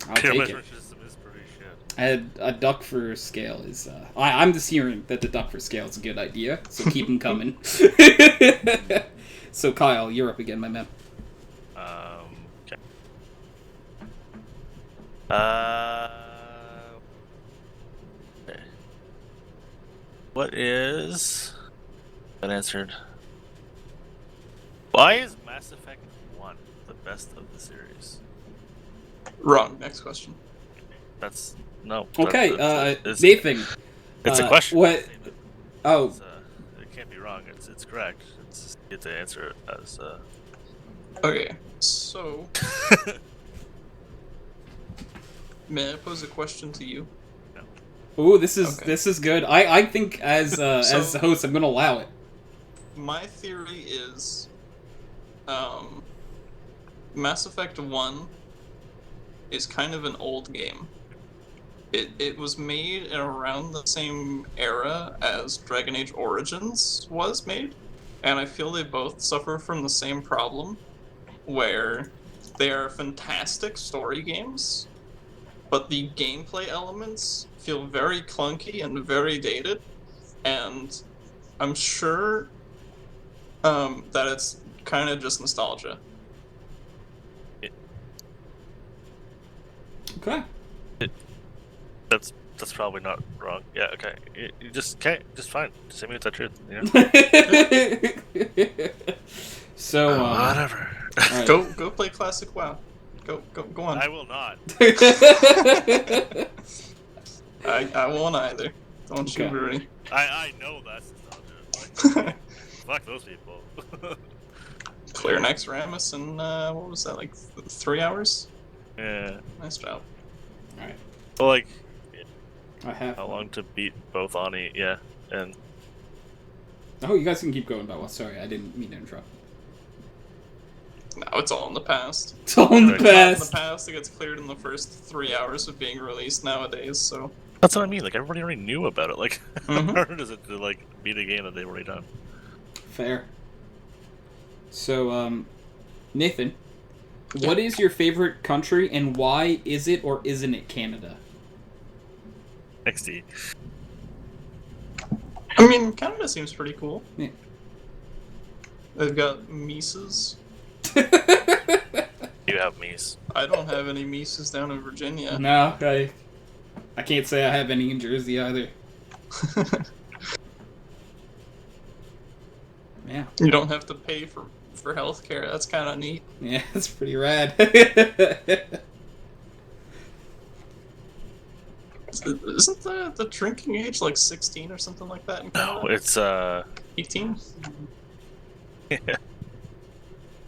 I'll Pure take it. measurement system is pretty shit. A duck for scale is. I'm just hearing that the duck for scale is a good idea, so keep them coming. So Kyle, you're up again, my man. Okay. Okay. What is... Unanswered. Why is Mass Effect 1 the best of the series? Wrong. Next question. That's... No. Okay, it's, Nathan. It's a question. What? Oh, It's, it can't be wrong. It's correct. It's just, you get to answer it as... Okay, so may I pose a question to you? ooh, this is Okay. this is good. I think as the host, I'm gonna allow it. My theory is, Mass Effect 1 is kind of an old game. It was made in around the same era as Dragon Age Origins was made, and I feel they both suffer from the same problem, where They are fantastic story games, but the gameplay elements feel very clunky and very dated, and I'm sure that it's kind of just nostalgia. Okay. That's probably not wrong. Yeah, okay. You just can't. Just fine. Just say me it's the truth. You know. So Whatever. right. Go play classic WoW. Go on. I will not. I won't either. Don't you Okay. worry. I know that's nostalgia. Like, fuck those people. Clear next Ramus in what was that, like 3 hours? Yeah. Nice job. All right. Well, like, I have. how long to beat both Ani? Yeah, and Oh, you guys can keep going, Bella. Sorry, I didn't mean to interrupt. No, it's all in the past. It's all in the It's not in the past. past. It gets cleared in the first 3 hours of being released nowadays. So that's what I mean. Like, everybody already knew about it. Like, how Mhm. hard is it to like beat a game that they've already done? Fair. So, Nathan, what is your favorite country, and why is it or isn't it Canada? XD. I mean, Canada seems pretty cool. Yeah. They've got Mises. You have Mies. I don't have any Mises down in Virginia. No, I can't say I have any in Jersey either. Yeah. You don't have to pay for healthcare. That's kind of neat. Yeah, that's pretty rad. Isn't the drinking age like 16 or something like that in Canada? No, it's 18?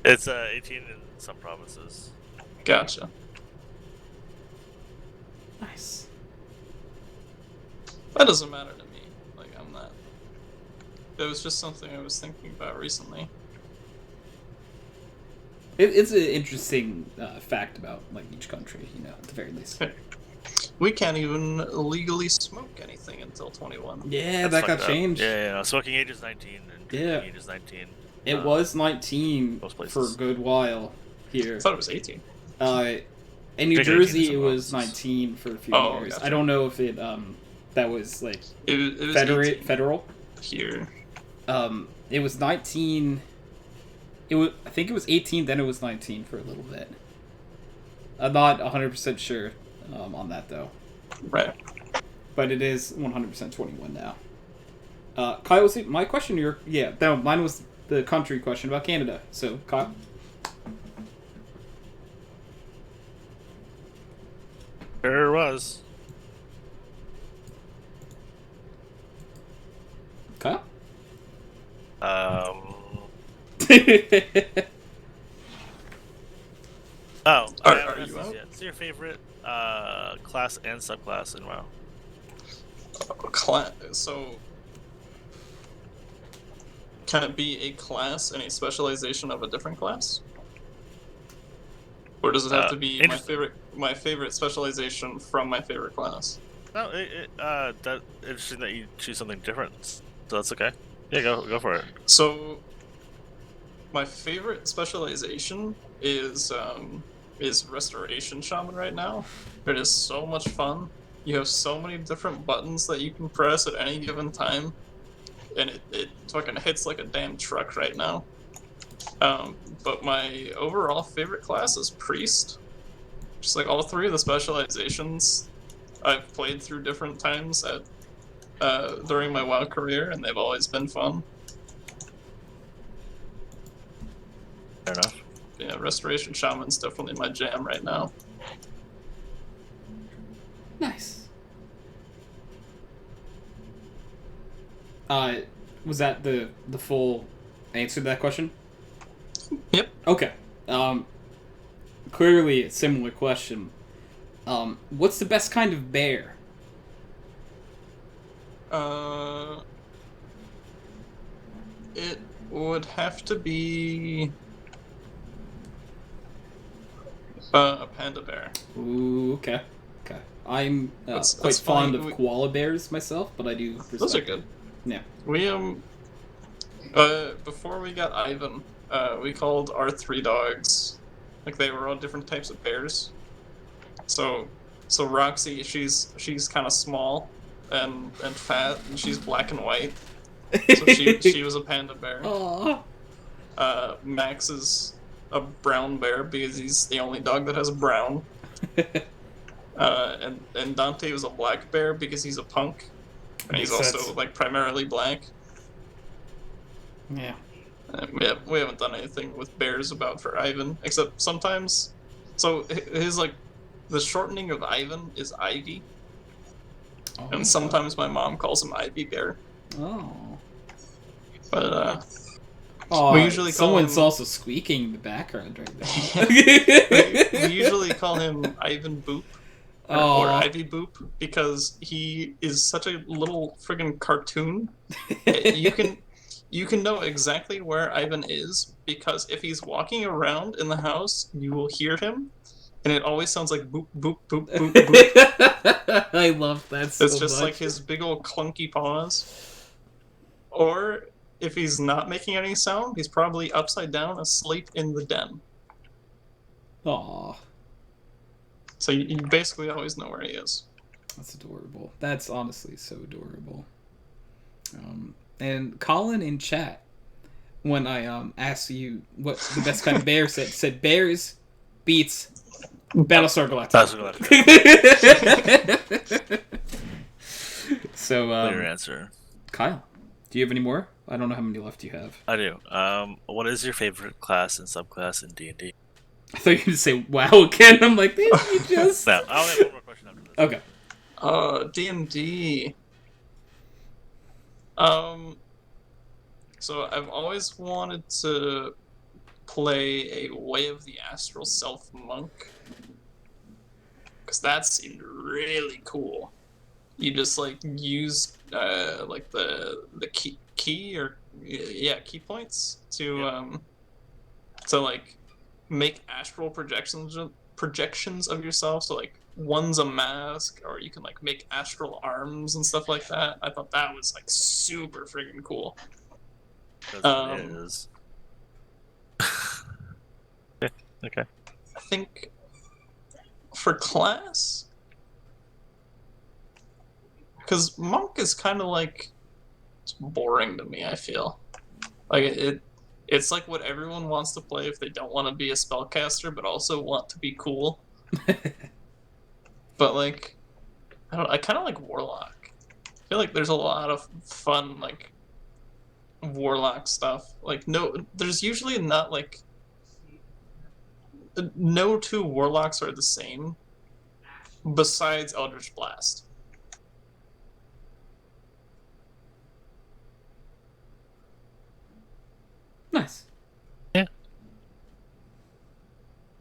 it's 18 in some provinces. Gotcha. Nice. That doesn't matter to me. Like, I'm not. It was just something I was thinking about recently. It's an interesting fact about like each country, you know, at the very least. We can't even legally smoke anything until 21. Yeah, That's that got fucked up. changed. Yeah, no, smoking age is 19 and drinking Yeah. age is 19. It was 19 most for a places. good while I here. thought it was 18. In New Drinking Jersey, age it is was some 19 for a few Oh, years. gotcha. I don't know if it that was like It was 18 federal. here. It was 19. I think it was 18. Then it was 19 for a little bit. I'm not 100% sure on that though. Right. But it is 100% 21 now. Kyle, was it my question? No, mine was the country question about Canada. So, Kyle. Sure was. Kyle? Oh, Are I haven't you asked this out? yet. What's your favorite class and subclass in WoW? So, can it be a class and a specialization of a different class? Or does it have to be my favorite specialization from my favorite class? No, that interesting that you choose something different. So that's okay. Yeah, go for it. So, my favorite specialization is Restoration Shaman right now. It is so much fun. You have so many different buttons that you can press at any given time, and it fucking hits like a damn truck right now. But my overall favorite class is Priest. Just like all three of the specializations, I've played through different times during my WoW career, and they've always been fun. Fair enough. Yeah, Restoration Shaman's definitely my jam right now. Nice. Was that the full answer to that question? Yep. Okay. Clearly a similar question. What's the best kind of bear? It would have to be a panda bear. Ooh, okay. Okay. I'm That's quite fond funny. of koala bears myself, but I do respect Those are good. Yeah. We before we got Ivan, we called our 3 dogs Like they were all different types of bears. So Roxy, she's kind of small and fat, and she's black and white. So she was a panda bear. Aww. Max is a brown bear because he's the only dog that has brown. And Dante was a black bear because he's a punk, and he's Makes also sense. like primarily black. Yeah. We haven't done anything with bears about for Ivan, except sometimes. So his like the shortening of Ivan is Ivy, Oh, and sometimes my mom calls him Ivy Bear. Oh. But Oh, we usually call someone's him. also squeaking in the background right now. We usually call him Ivan Boop. Or Oh. Ivy Boop, because he is such a little friggin' cartoon. You can know exactly where Ivan is, because if he's walking around in the house, you will hear him, and it always sounds like boop boop boop boop boop. I love that so much. It's just like his big old clunky paws. Or if he's not making any sound, he's probably upside down asleep in the den. Aw. So you basically always know where he is. That's adorable. That's honestly so adorable. And Colin in chat, when I asked you what the best kind of bear said bears beats Battlestar Galactica. So Clear answer. Kyle, do you have any more? I don't know how many left you have. I do. What is your favorite class and subclass in D&D? I thought you were going to say WoW again. I'm like, didn't you just... No, I'll have one more question after this. Okay. D&D. So I've always wanted to play a Way of the Astral Self monk, because that seemed really cool. You just like use like the key points to like make astral projections of yourself. So like one's a mask, or you can like make astral arms and stuff like that. I thought that was like super freaking cool. That's what it is. Okay. I think for class, because monk is kind of like, it's boring to me. I feel like it's like what everyone wants to play if they don't want to be a spellcaster but also want to be cool. But like, I kind of like warlock. I feel like there's a lot of fun like warlock stuff. Like there's usually not like, no two warlocks are the same besides Eldritch Blast. Nice. Yeah.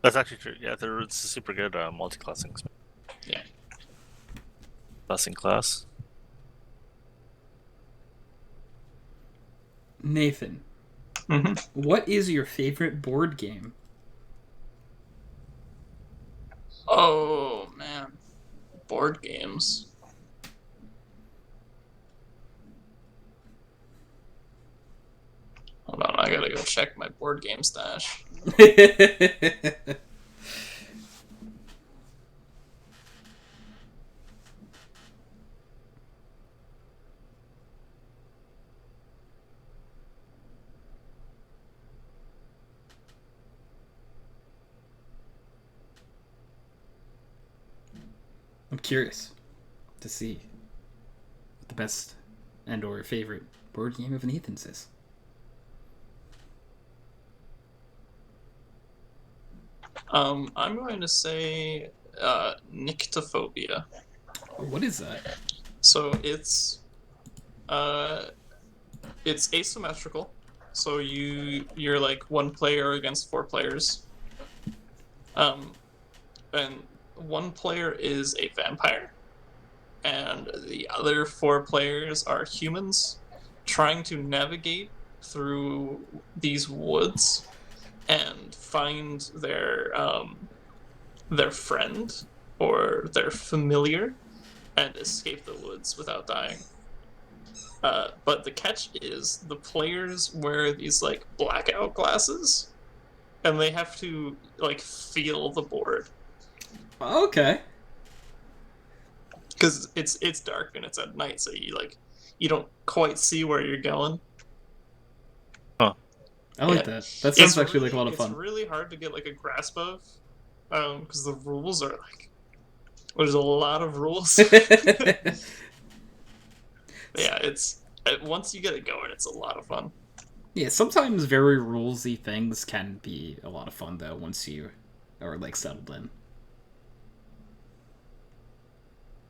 That's actually true. Yeah, it's a super good multi-classing. Yeah. Classing class. Nathan, Mm-hmm. what is your favorite board game? Oh man, board games. Hold on, I gotta go check my board game stash. I'm curious to see what the best and or favorite board game of Nathan's is. I'm going to say Nyctophobia. What is that? So it's asymmetrical. So you're like one player against four players. And one player is a vampire, and the other four players are humans trying to navigate through these woods and find their friend or their familiar and escape the woods without dying. But the catch is the players wear these like blackout glasses, and they have to like feel the board Okay. because it's dark and it's at night, so you don't quite see where you're going. I like that. That sounds actually like a lot of fun. It's really hard to get like a grasp of, because the rules are like, there's a lot of rules. Yeah, it's once you get it going, it's a lot of fun. Yeah, sometimes very rulesy things can be a lot of fun though once you are like settled in.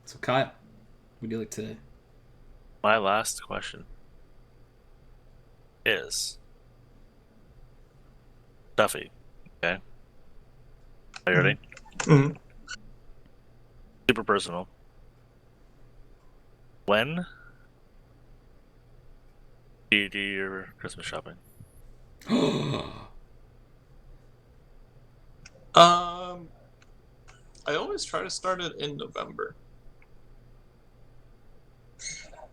So Kyle, would you like to? My last question is Duffy. Okay. Are you ready? Mm-hmm. Super personal. When do you do your Christmas shopping? I always try to start it in November,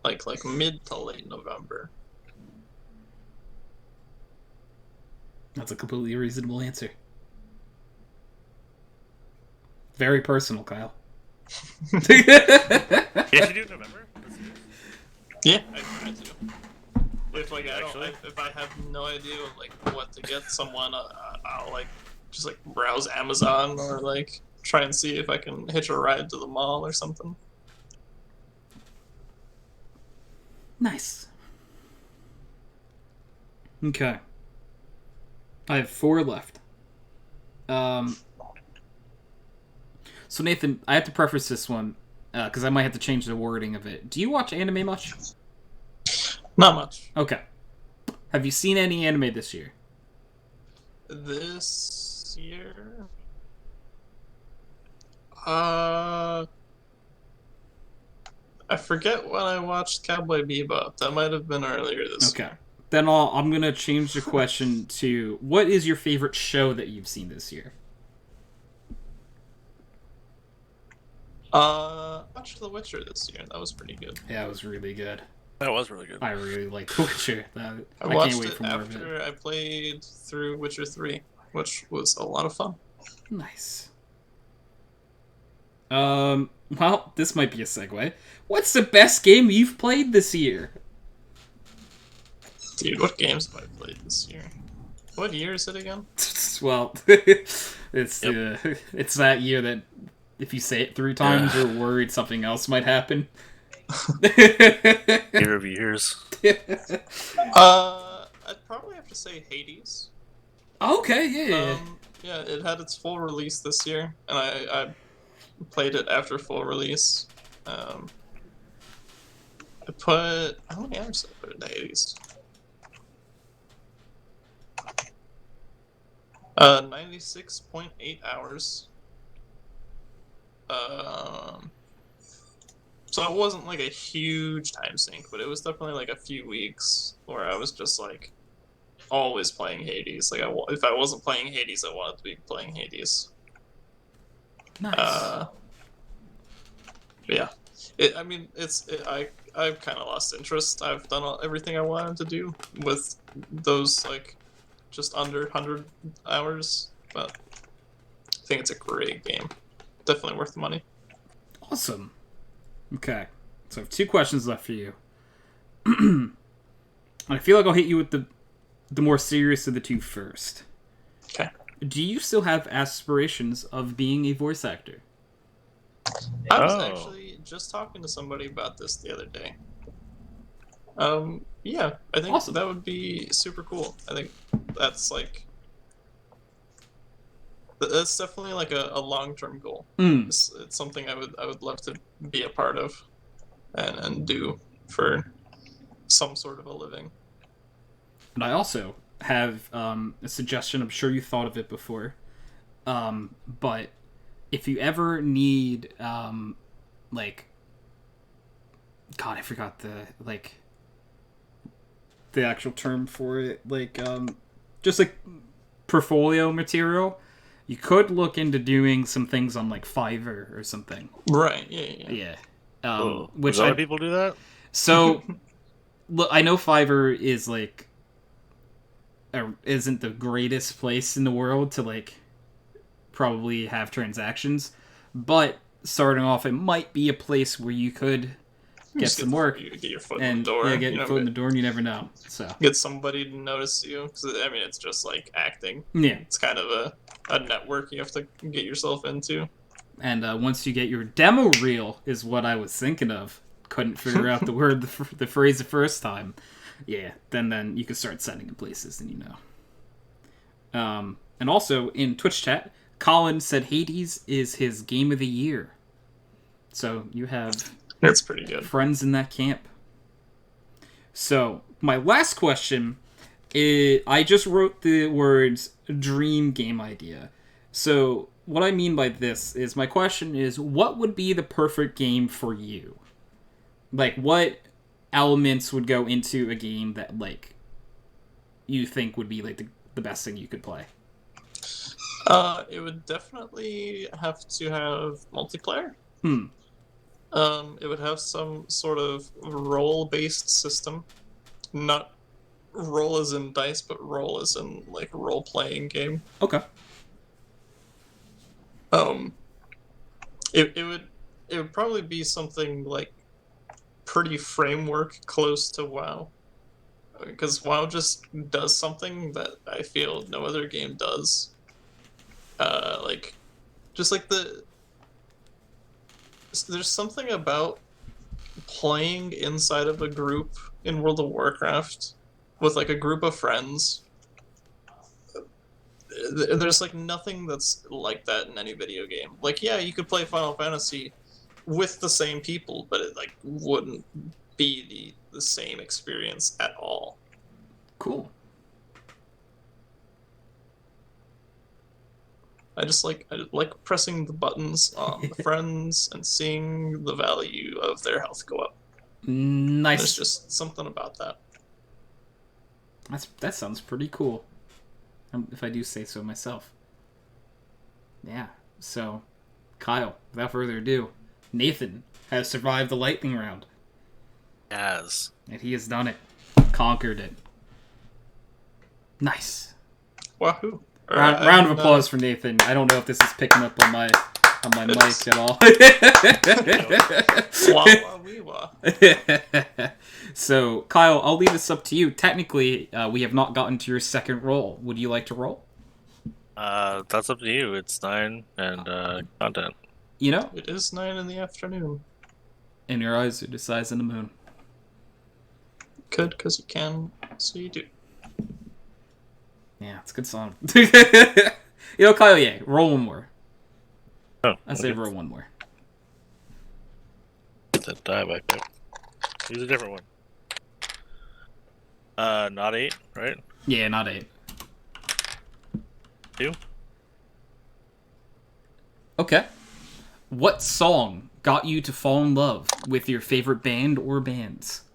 like mid to late November. That's a completely reasonable answer. Very personal, Kyle. Yes, you do in November? Yeah, I try to. If like if I have no idea like what to get someone, I'll like just like browse Amazon or like try and see if I can hitch a ride to the mall or something. Nice. Okay. I have 4 left. So Nathan, I have to preface this one because I might have to change the wording of it. Do you watch anime much? Not much. Okay. Have you seen any anime this year? This year? I forget when I watched Cowboy Bebop. That might have been earlier this year. Okay. Then I'm going to change the question to, what is your favorite show that you've seen this year? Watched The Witcher this year. That was pretty good. Yeah, it was really good. That was really good. I really like The Witcher. I watched can't wait for more of it. After I played through Witcher 3, which was a lot of fun. Nice. Well, this might be a segue. What's the best game you've played this year? Dude, what games have I played this year? What year is it again? Well, it's that year that if you say it 3 times, you're worried something else might happen. Year of years. I'd probably have to say Hades. Okay, yeah. Yeah, it had its full release this year, and I played it after full release. How many hours did I put into Hades? 96.8 hours. So it wasn't like a huge time sink, but it was definitely like a few weeks where I was just like always playing Hades. Like if I wasn't playing Hades, I wanted to be playing Hades. Nice. Yeah. I've kind of lost interest. I've done everything I wanted to do with those like just under 100 hours, but I think it's a great game. Definitely worth the money. Awesome. Okay, so I have 2 questions left for you. I feel like I'll hit you with the more serious of the 2 first. Okay. Do you still have aspirations of being a voice actor? I was actually just talking to somebody about this the other day. Yeah, I think awesome. That would be super cool. I think that's definitely like a long-term goal. It's something I would love to be a part of and do for some sort of a living. And I also have a suggestion. I'm sure you thought of it before. But if you ever need like, God, I forgot the actual term for it. Like just like portfolio material. You could look into doing some things on like Fiverr or something. Right. Yeah. Which a lot of people do that. So, look, I know Fiverr is like isn't the greatest place in the world to like probably have transactions, but starting off, it might be a place where you could get some work. You get your foot in the door. Yeah, get your foot in the door, and you never know. So get somebody to notice you. Because I mean, it's just like acting. Yeah, it's kind of a network you have to get yourself into. And once you get your demo reel, is what I was thinking of. Couldn't figure out the phrase the first time. Yeah, then you can start sending in places, and you know. And also in Twitch chat, Colin said Hades is his game of the year. So you have that's pretty good friends in that camp. So my last question is, I just wrote the words dream game idea. So what I mean by this is, my question is, what would be the perfect game for you? Like, what elements would go into a game that, like, you think would be, like, the best thing you could play? It would definitely have to have multiplayer. It would have some sort of role-based system. Not roll as in dice, but roll as in, like, role-playing game. Okay. It would probably be something, like, pretty framework close to WoW. Because WoW just does something that I feel no other game does. Like, just like there's something about playing inside of a group in World of Warcraft with like a group of friends. There's like nothing that's like that in any video game. Like, yeah, you could play Final Fantasy with the same people, but it like wouldn't be the same experience at all. Cool. I like pressing the buttons on the friends and seeing the value of their health go up. Nice. There's just something about that. That sounds pretty cool, if I do say so myself. Yeah. So, Kyle, without further ado, Nathan has survived the lightning round. Yes. And he has done it. Conquered it. Nice. Wahoo. Round of applause for Nathan. I don't know if this is picking up on my mic at all. So, Kyle, I'll leave this up to you. Technically, we have not gotten to your second roll. Would you like to roll? That's up to you. It's 9 and content. You know? It is 9 in the afternoon. And your eyes are the size of the moon. Could, because you can, so you do. Yeah, it's a good song. You know, Kyle, yeah, roll one more. Oh, I say roll one more. Get that die back there. Use a different one. Not 8, right? Yeah, not 8. 2. Okay. What song got you to fall in love with your favorite band or bands?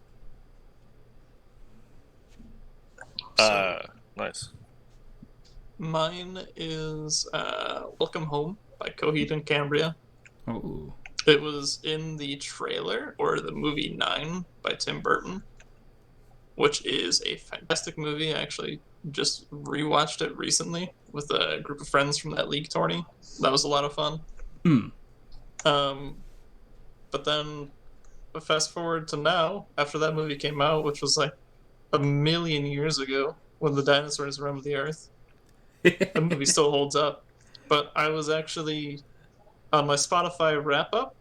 Nice. Mine is Welcome Home by Coheed and Cambria. Oh. It was in the trailer, or the movie 9 by Tim Burton, which is a fantastic movie. I actually just rewatched it recently with a group of friends from that league tourney. That was a lot of fun. But then, fast forward to now, after that movie came out, which was like a million years ago, when the dinosaurs roamed the earth. The movie still holds up. But I was actually, on my Spotify wrap-up,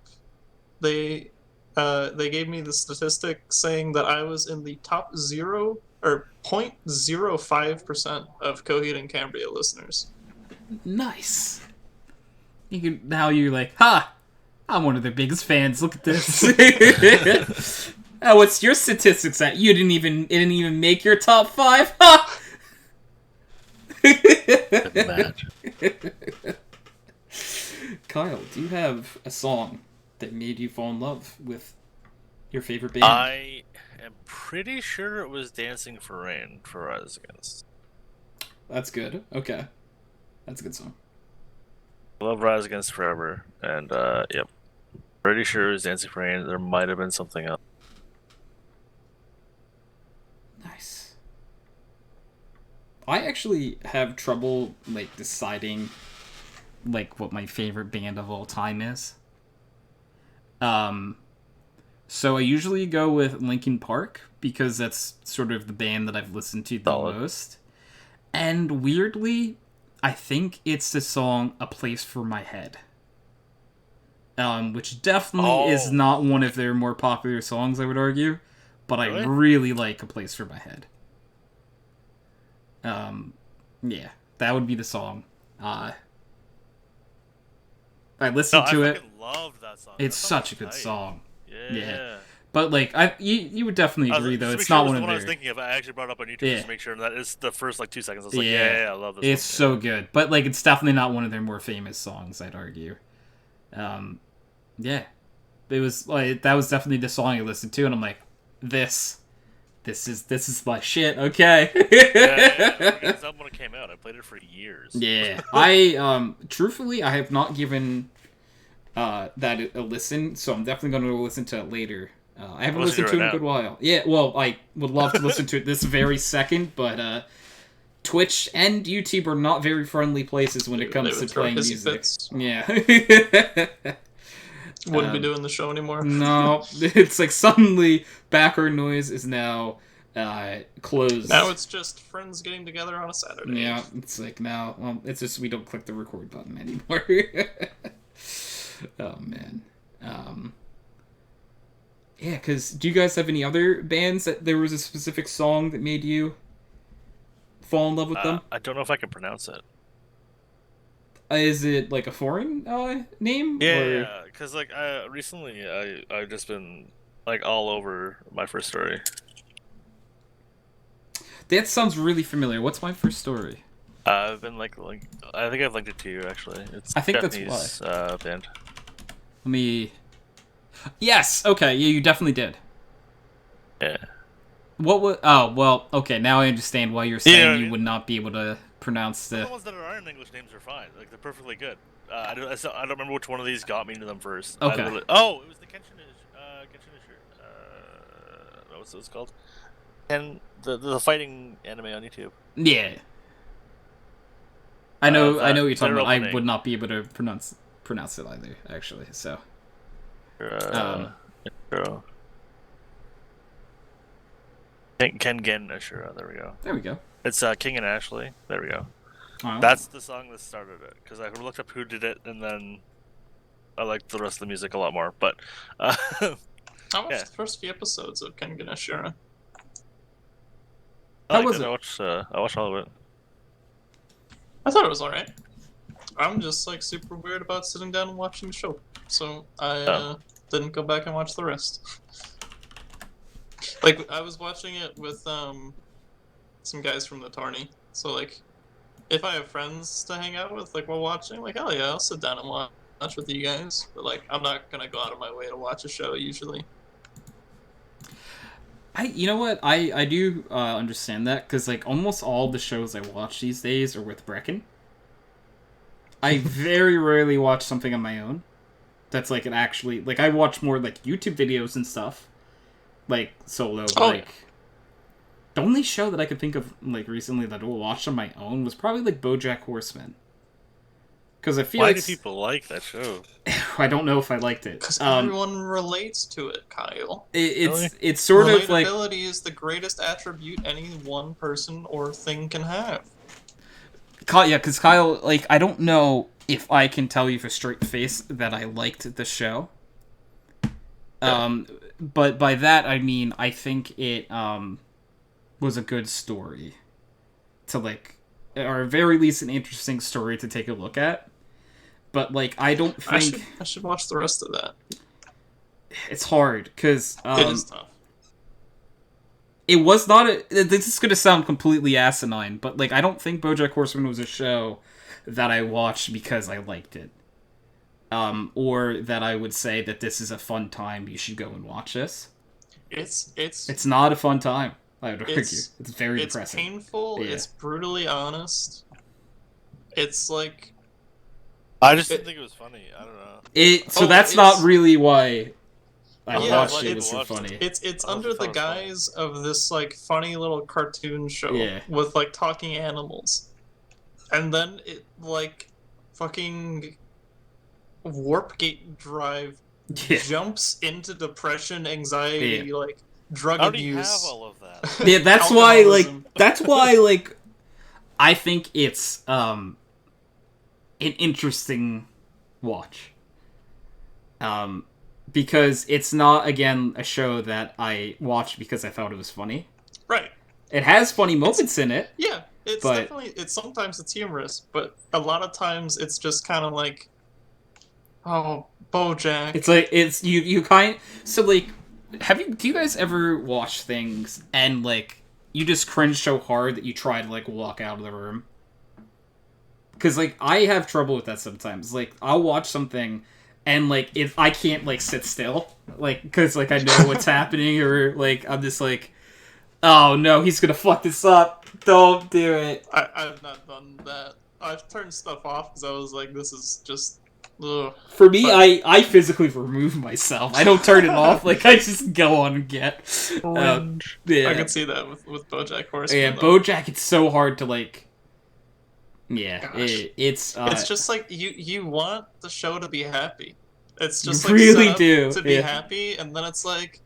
they gave me the statistic saying that I was in the top 0.05% of Coheed and Cambria listeners. Nice. Now you're like, ha! I'm one of their biggest fans. Look at this. Oh, what's your statistics at? It didn't even make your top 5? Ha! Kyle, do you have a song that made you fall in love with your favorite band? I am pretty sure it was Dancing for Rain for Rise Against. That's good. Okay. That's a good song. I love Rise Against forever, and yep. Pretty sure it was Dancing for Rain. There might have been something else. Nice. I actually have trouble like deciding like what my favorite band of all time is. So I usually go with Linkin Park because that's sort of the band that I've listened to the most. And weirdly, I think it's the song "A Place for My Head." Which definitely is not one of their more popular songs, I would argue, but really? I really like "A Place for My Head." Yeah, that would be the song. I listened to it. I love that song. It's such a good song. Yeah. But like, you would definitely agree though. It's not one of their. I was thinking of. I actually brought it up on YouTube just to make sure that it's the first like 2 seconds. I was like, I love this. It's so good, but like, it's definitely not one of their more famous songs, I'd argue. Yeah, it was like that was definitely the song I listened to, and I'm like, this is my shit. Okay. It's not when it came out. I played it for years. Yeah, I truthfully I have not given that a listen, so I'm definitely going to listen to it later. I haven't listened to it in a good while. Yeah, well, I would love to listen to it this very second, but Twitch and YouTube are not very friendly places when it comes to playing music. Yeah. Wouldn't be doing the show anymore. No, it's like suddenly background noise is now closed. Now it's just friends getting together on a Saturday. Yeah, it's like now, it's just we don't click the record button anymore. Oh man. Yeah, because do you guys have any other bands that there was a specific song that made you fall in love with them? I don't know if I can pronounce it. Is it like a foreign name? Yeah, because like recently I've just been like all over My First Story. That sounds really familiar. What's My First Story? I've been like I think I've linked it to you actually. It's I think Japanese, that's why. Band. Let me. Yes. Okay. Yeah, you definitely did. Yeah. What was? Oh well. Okay. Now I understand why you're saying you would not be able to pronounce the ones that aren't English names are fine. Like they're perfectly good. I don't remember which one of these got me into them first. Okay. It was the Genshin what's it called? And the fighting anime on YouTube. Yeah. I know what you're talking about. I would not be able to pronounce it either, actually. So. Intro. Kengen Ashura. There we go. There we go. It's King and Ashley. There we go. Oh. That's the song that started it, because I looked up who did it, and then I liked the rest of the music a lot more. But I watched the first few episodes of Kengan Ashura. How was it? I watched all of it. I thought it was alright. I'm just like super weird about sitting down and watching the show, so I didn't go back and watch the rest. Like I was watching it with some guys from the Tarny, so like if I have friends to hang out with, like while watching, like oh yeah, I'll sit down and watch with you guys. But like I'm not gonna go out of my way to watch a show usually. You know what? I do understand that, because like almost all the shows I watch these days are with Brecken. I very rarely watch something on my own. That's like like I watch more like YouTube videos and stuff, like solo. But, like the only show that I could think of like recently that I watched on my own was probably like BoJack Horseman. Because I feel why do people like that show? I don't know if I liked it. Because everyone relates to it, Kyle. It's sort of like relatability is the greatest attribute any one person or thing can have. Yeah, because Kyle, like, I don't know if I can tell you for straight face that I liked the show. But by that I mean I think it was a good story to like, or at very least an interesting story to take a look at. But like I don't think I should watch the rest of that. It's hard because it is tough. It was not this is gonna sound completely asinine, but like I don't think BoJack Horseman was a show that I watched because I liked it. Or that I would say that this is a fun time, you should go and watch this. It's not a fun time, I would argue. It's very depressing. It's painful, it's brutally honest. It's like I just didn't think it was funny. I don't know. That's not really why I Yeah, watched it. It was watched it. funny. It's I under thought the it was funny. guise of this like funny little cartoon show Yeah. with like talking animals, and then it like fucking Warp Gate Drive Yeah. jumps into depression, anxiety, Yeah. like drug How do you have abuse. all of that? Yeah, that's why, like, Alcoholism. that's why, like, I think it's, an interesting watch. Because it's not, again, a show that I watched because I thought it was funny. Right. It has funny moments in it. Yeah, it's But- definitely sometimes it's humorous, but a lot of times it's just kind of like, oh, BoJack. It's like, you kind, so, like, do you guys ever watch things and, like, you just cringe so hard that you try to, like, walk out of the room? Because, like, I have trouble with that sometimes. Like, I'll watch something, and, like, if I can't, like, sit still, like, because, like, I know what's happening, or, like, I'm just like, oh, no, he's gonna fuck this up. Don't do it. I've not done that. I've turned stuff off because I was like, this is just. Ugh. For me, But- I physically remove myself. I don't turn it off. Like, I just go on and get. Yeah. I can see that with BoJack Horseman. Yeah, though. BoJack, it's so hard to, like... Yeah, Gosh. it's... It's just like you want the show to be happy. It's just You like really set up do, to be yeah. happy, and then it's like,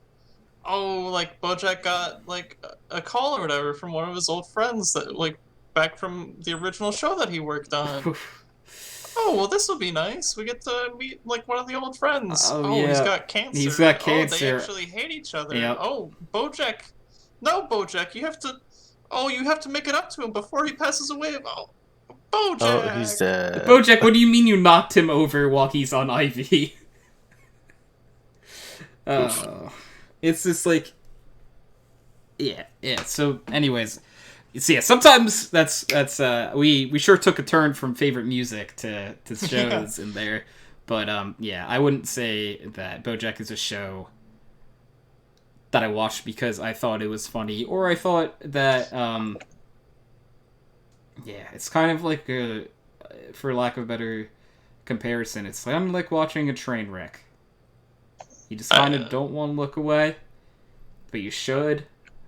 oh, like BoJack got like a call or whatever from one of his old friends that like back from the original show that he worked on. Oh, well, this will be nice. We get to meet like one of the old friends. Oh, He's yeah. got cancer. He's got Oh, they cancer. actually hate each other. Yep. Oh, BoJack. No, BoJack, you have to. Oh, you have to make it up to him before he passes away. Oh, BoJack. Oh, he's dead. BoJack, what do you mean you knocked him over while he's on IV? It's just like... Yeah. So, anyways... So yeah, sometimes that's we sure took a turn from favorite music to shows in there, but yeah, I wouldn't say that BoJack is a show that I watched because I thought it was funny, or I thought that yeah, it's kind of like for lack of a better comparison, it's like I'm like watching a train wreck. You just kind of don't want to look away, but you should,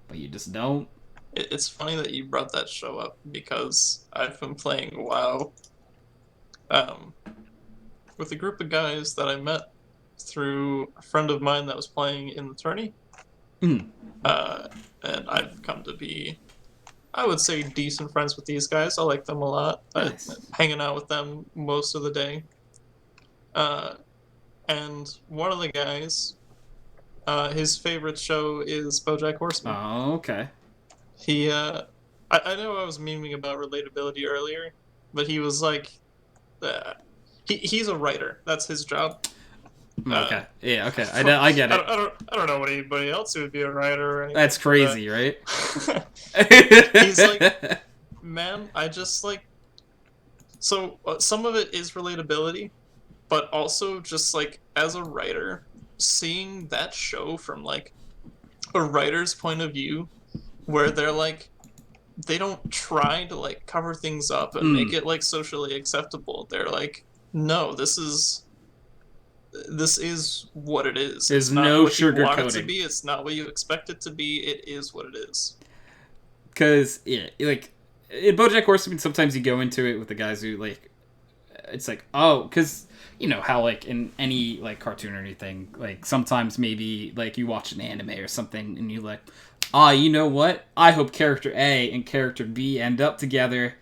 but you just don't. It's funny that you brought that show up because I've been playing WoW with a group of guys that I met through a friend of mine that was playing in the tourney. Mm. And I've come to be, I would say, decent friends with these guys. I like them a lot. Nice. I'm hanging out with them most of the day. And one of the guys, his favorite show is BoJack Horseman. Oh, okay. He, I know I was memeing about relatability earlier, but he was like, he's a writer. That's his job. Okay. Yeah. Okay. I get it. I don't know anybody else who would be a writer or anything. That's crazy, right? He's like, man, I just like. So some of it is relatability, but also just like as a writer, seeing that show from like a writer's point of view, where they're like, they don't try to like cover things up and make it like socially acceptable. They're like, no, this is what it is. There's It's not no what you want it to sugarcoating. be. It's not what you expect it to be. It is what it is. Because yeah, like in BoJack Horseman, sometimes you go into it with the guys who like, it's like, oh, because you know how like in any like cartoon or anything, like sometimes maybe like you watch an anime or something and you like, you know what? I hope character A and character B end up together.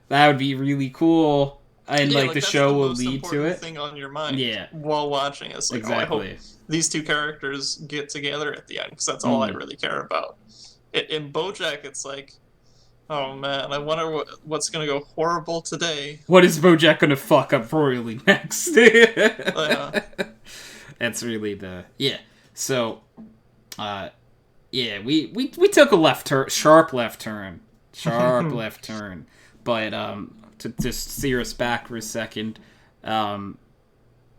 That would be really cool. And Yeah, like the that's show will most lead to important it. thing on your mind Yeah. while watching. It's like, oh, I hope Exactly. these two characters get together at the end, because that's all I Mm. really care about. In BoJack, it's like, oh man, I wonder what's gonna go horrible today. What is BoJack gonna fuck up royally next? That's really the So, yeah, we took a sharp left turn, But to just steer us back for a second, yeah,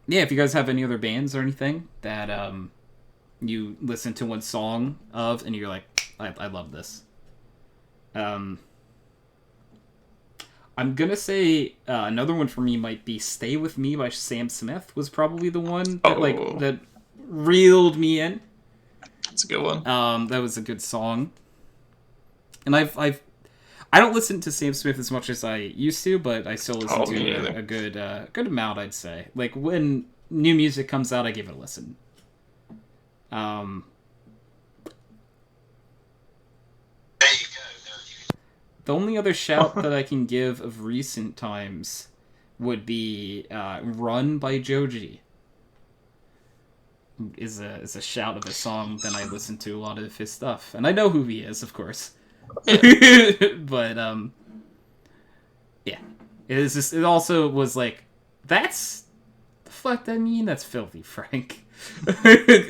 if you guys have any other bands or anything that you listen to one song of and you're like, I love this. I'm gonna say another one for me might be "Stay With Me" by Sam Smith was probably the one that Oh. that reeled me in. It's a good one. That was a good song. And I don't listen to Sam Smith as much as I used to, but I still listen to a good amount, I'd say. Like, when new music comes out, I give it a listen. The only other shout that I can give of recent times would be Run by Joji. Is a shout of a song that I listen to a lot of his stuff. And I know who he is, of course. Yeah. But, yeah. It also was like, that's the fuck that mean? That's filthy, Frank.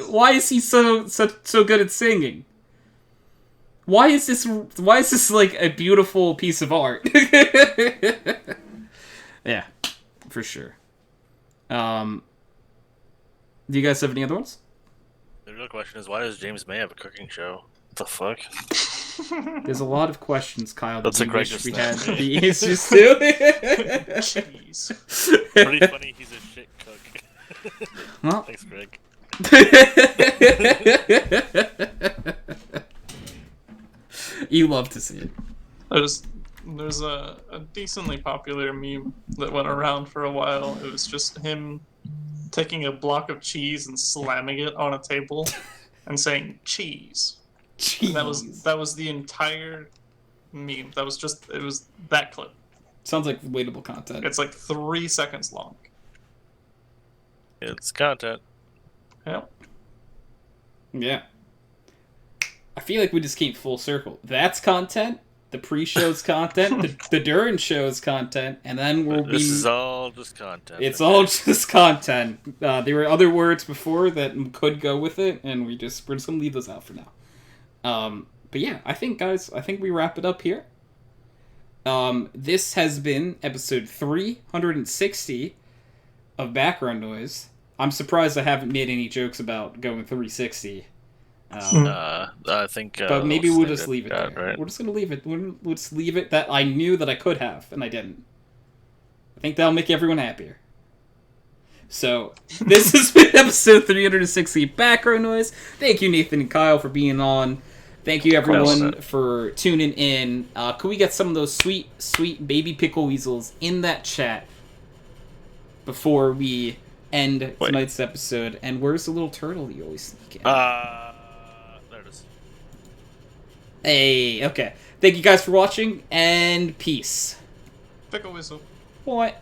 Why is he so good at singing? Why is this like a beautiful piece of art? Yeah, for sure. Do you guys have any other ones? The real question is, why does James May have a cooking show? What the fuck? There's a lot of questions, Kyle, that That's we a wish great we guess. had the answers to. Jeez. Pretty funny he's a shit cook. Well. Thanks, Greg. You love to see it. There's a decently popular meme that went around for a while. It was just him taking a block of cheese and slamming it on a table and saying cheese. And that was the entire meme. It was that clip. Sounds like relatable content. It's like 3 seconds long. It's content. Yeah. Yeah. I feel like we just came full circle. That's content. The pre-show's content. The during show's content. And then This is all just content. It's all just content. There were other words before that could go with it, and we're just going to leave those out for now. But yeah, I think, guys, we wrap it up here. This has been episode 360 of Background Noise. I'm surprised I haven't made any jokes about going 360. I think. But maybe we'll just leave it there. Right? We're just gonna leave it. We'll just leave it that I knew that I could have, and I didn't. I think that'll make everyone happier. So, this has been episode 360 Background Noise. Thank you, Nathan and Kyle, for being on. Thank you, everyone, for tuning in. Could we get some of those sweet, sweet baby pickle weasels in that chat before we end tonight's episode? And where's the little turtle you always sneak in? There it is. Hey, okay. Thank you guys for watching, and peace. Pickle whistle. What?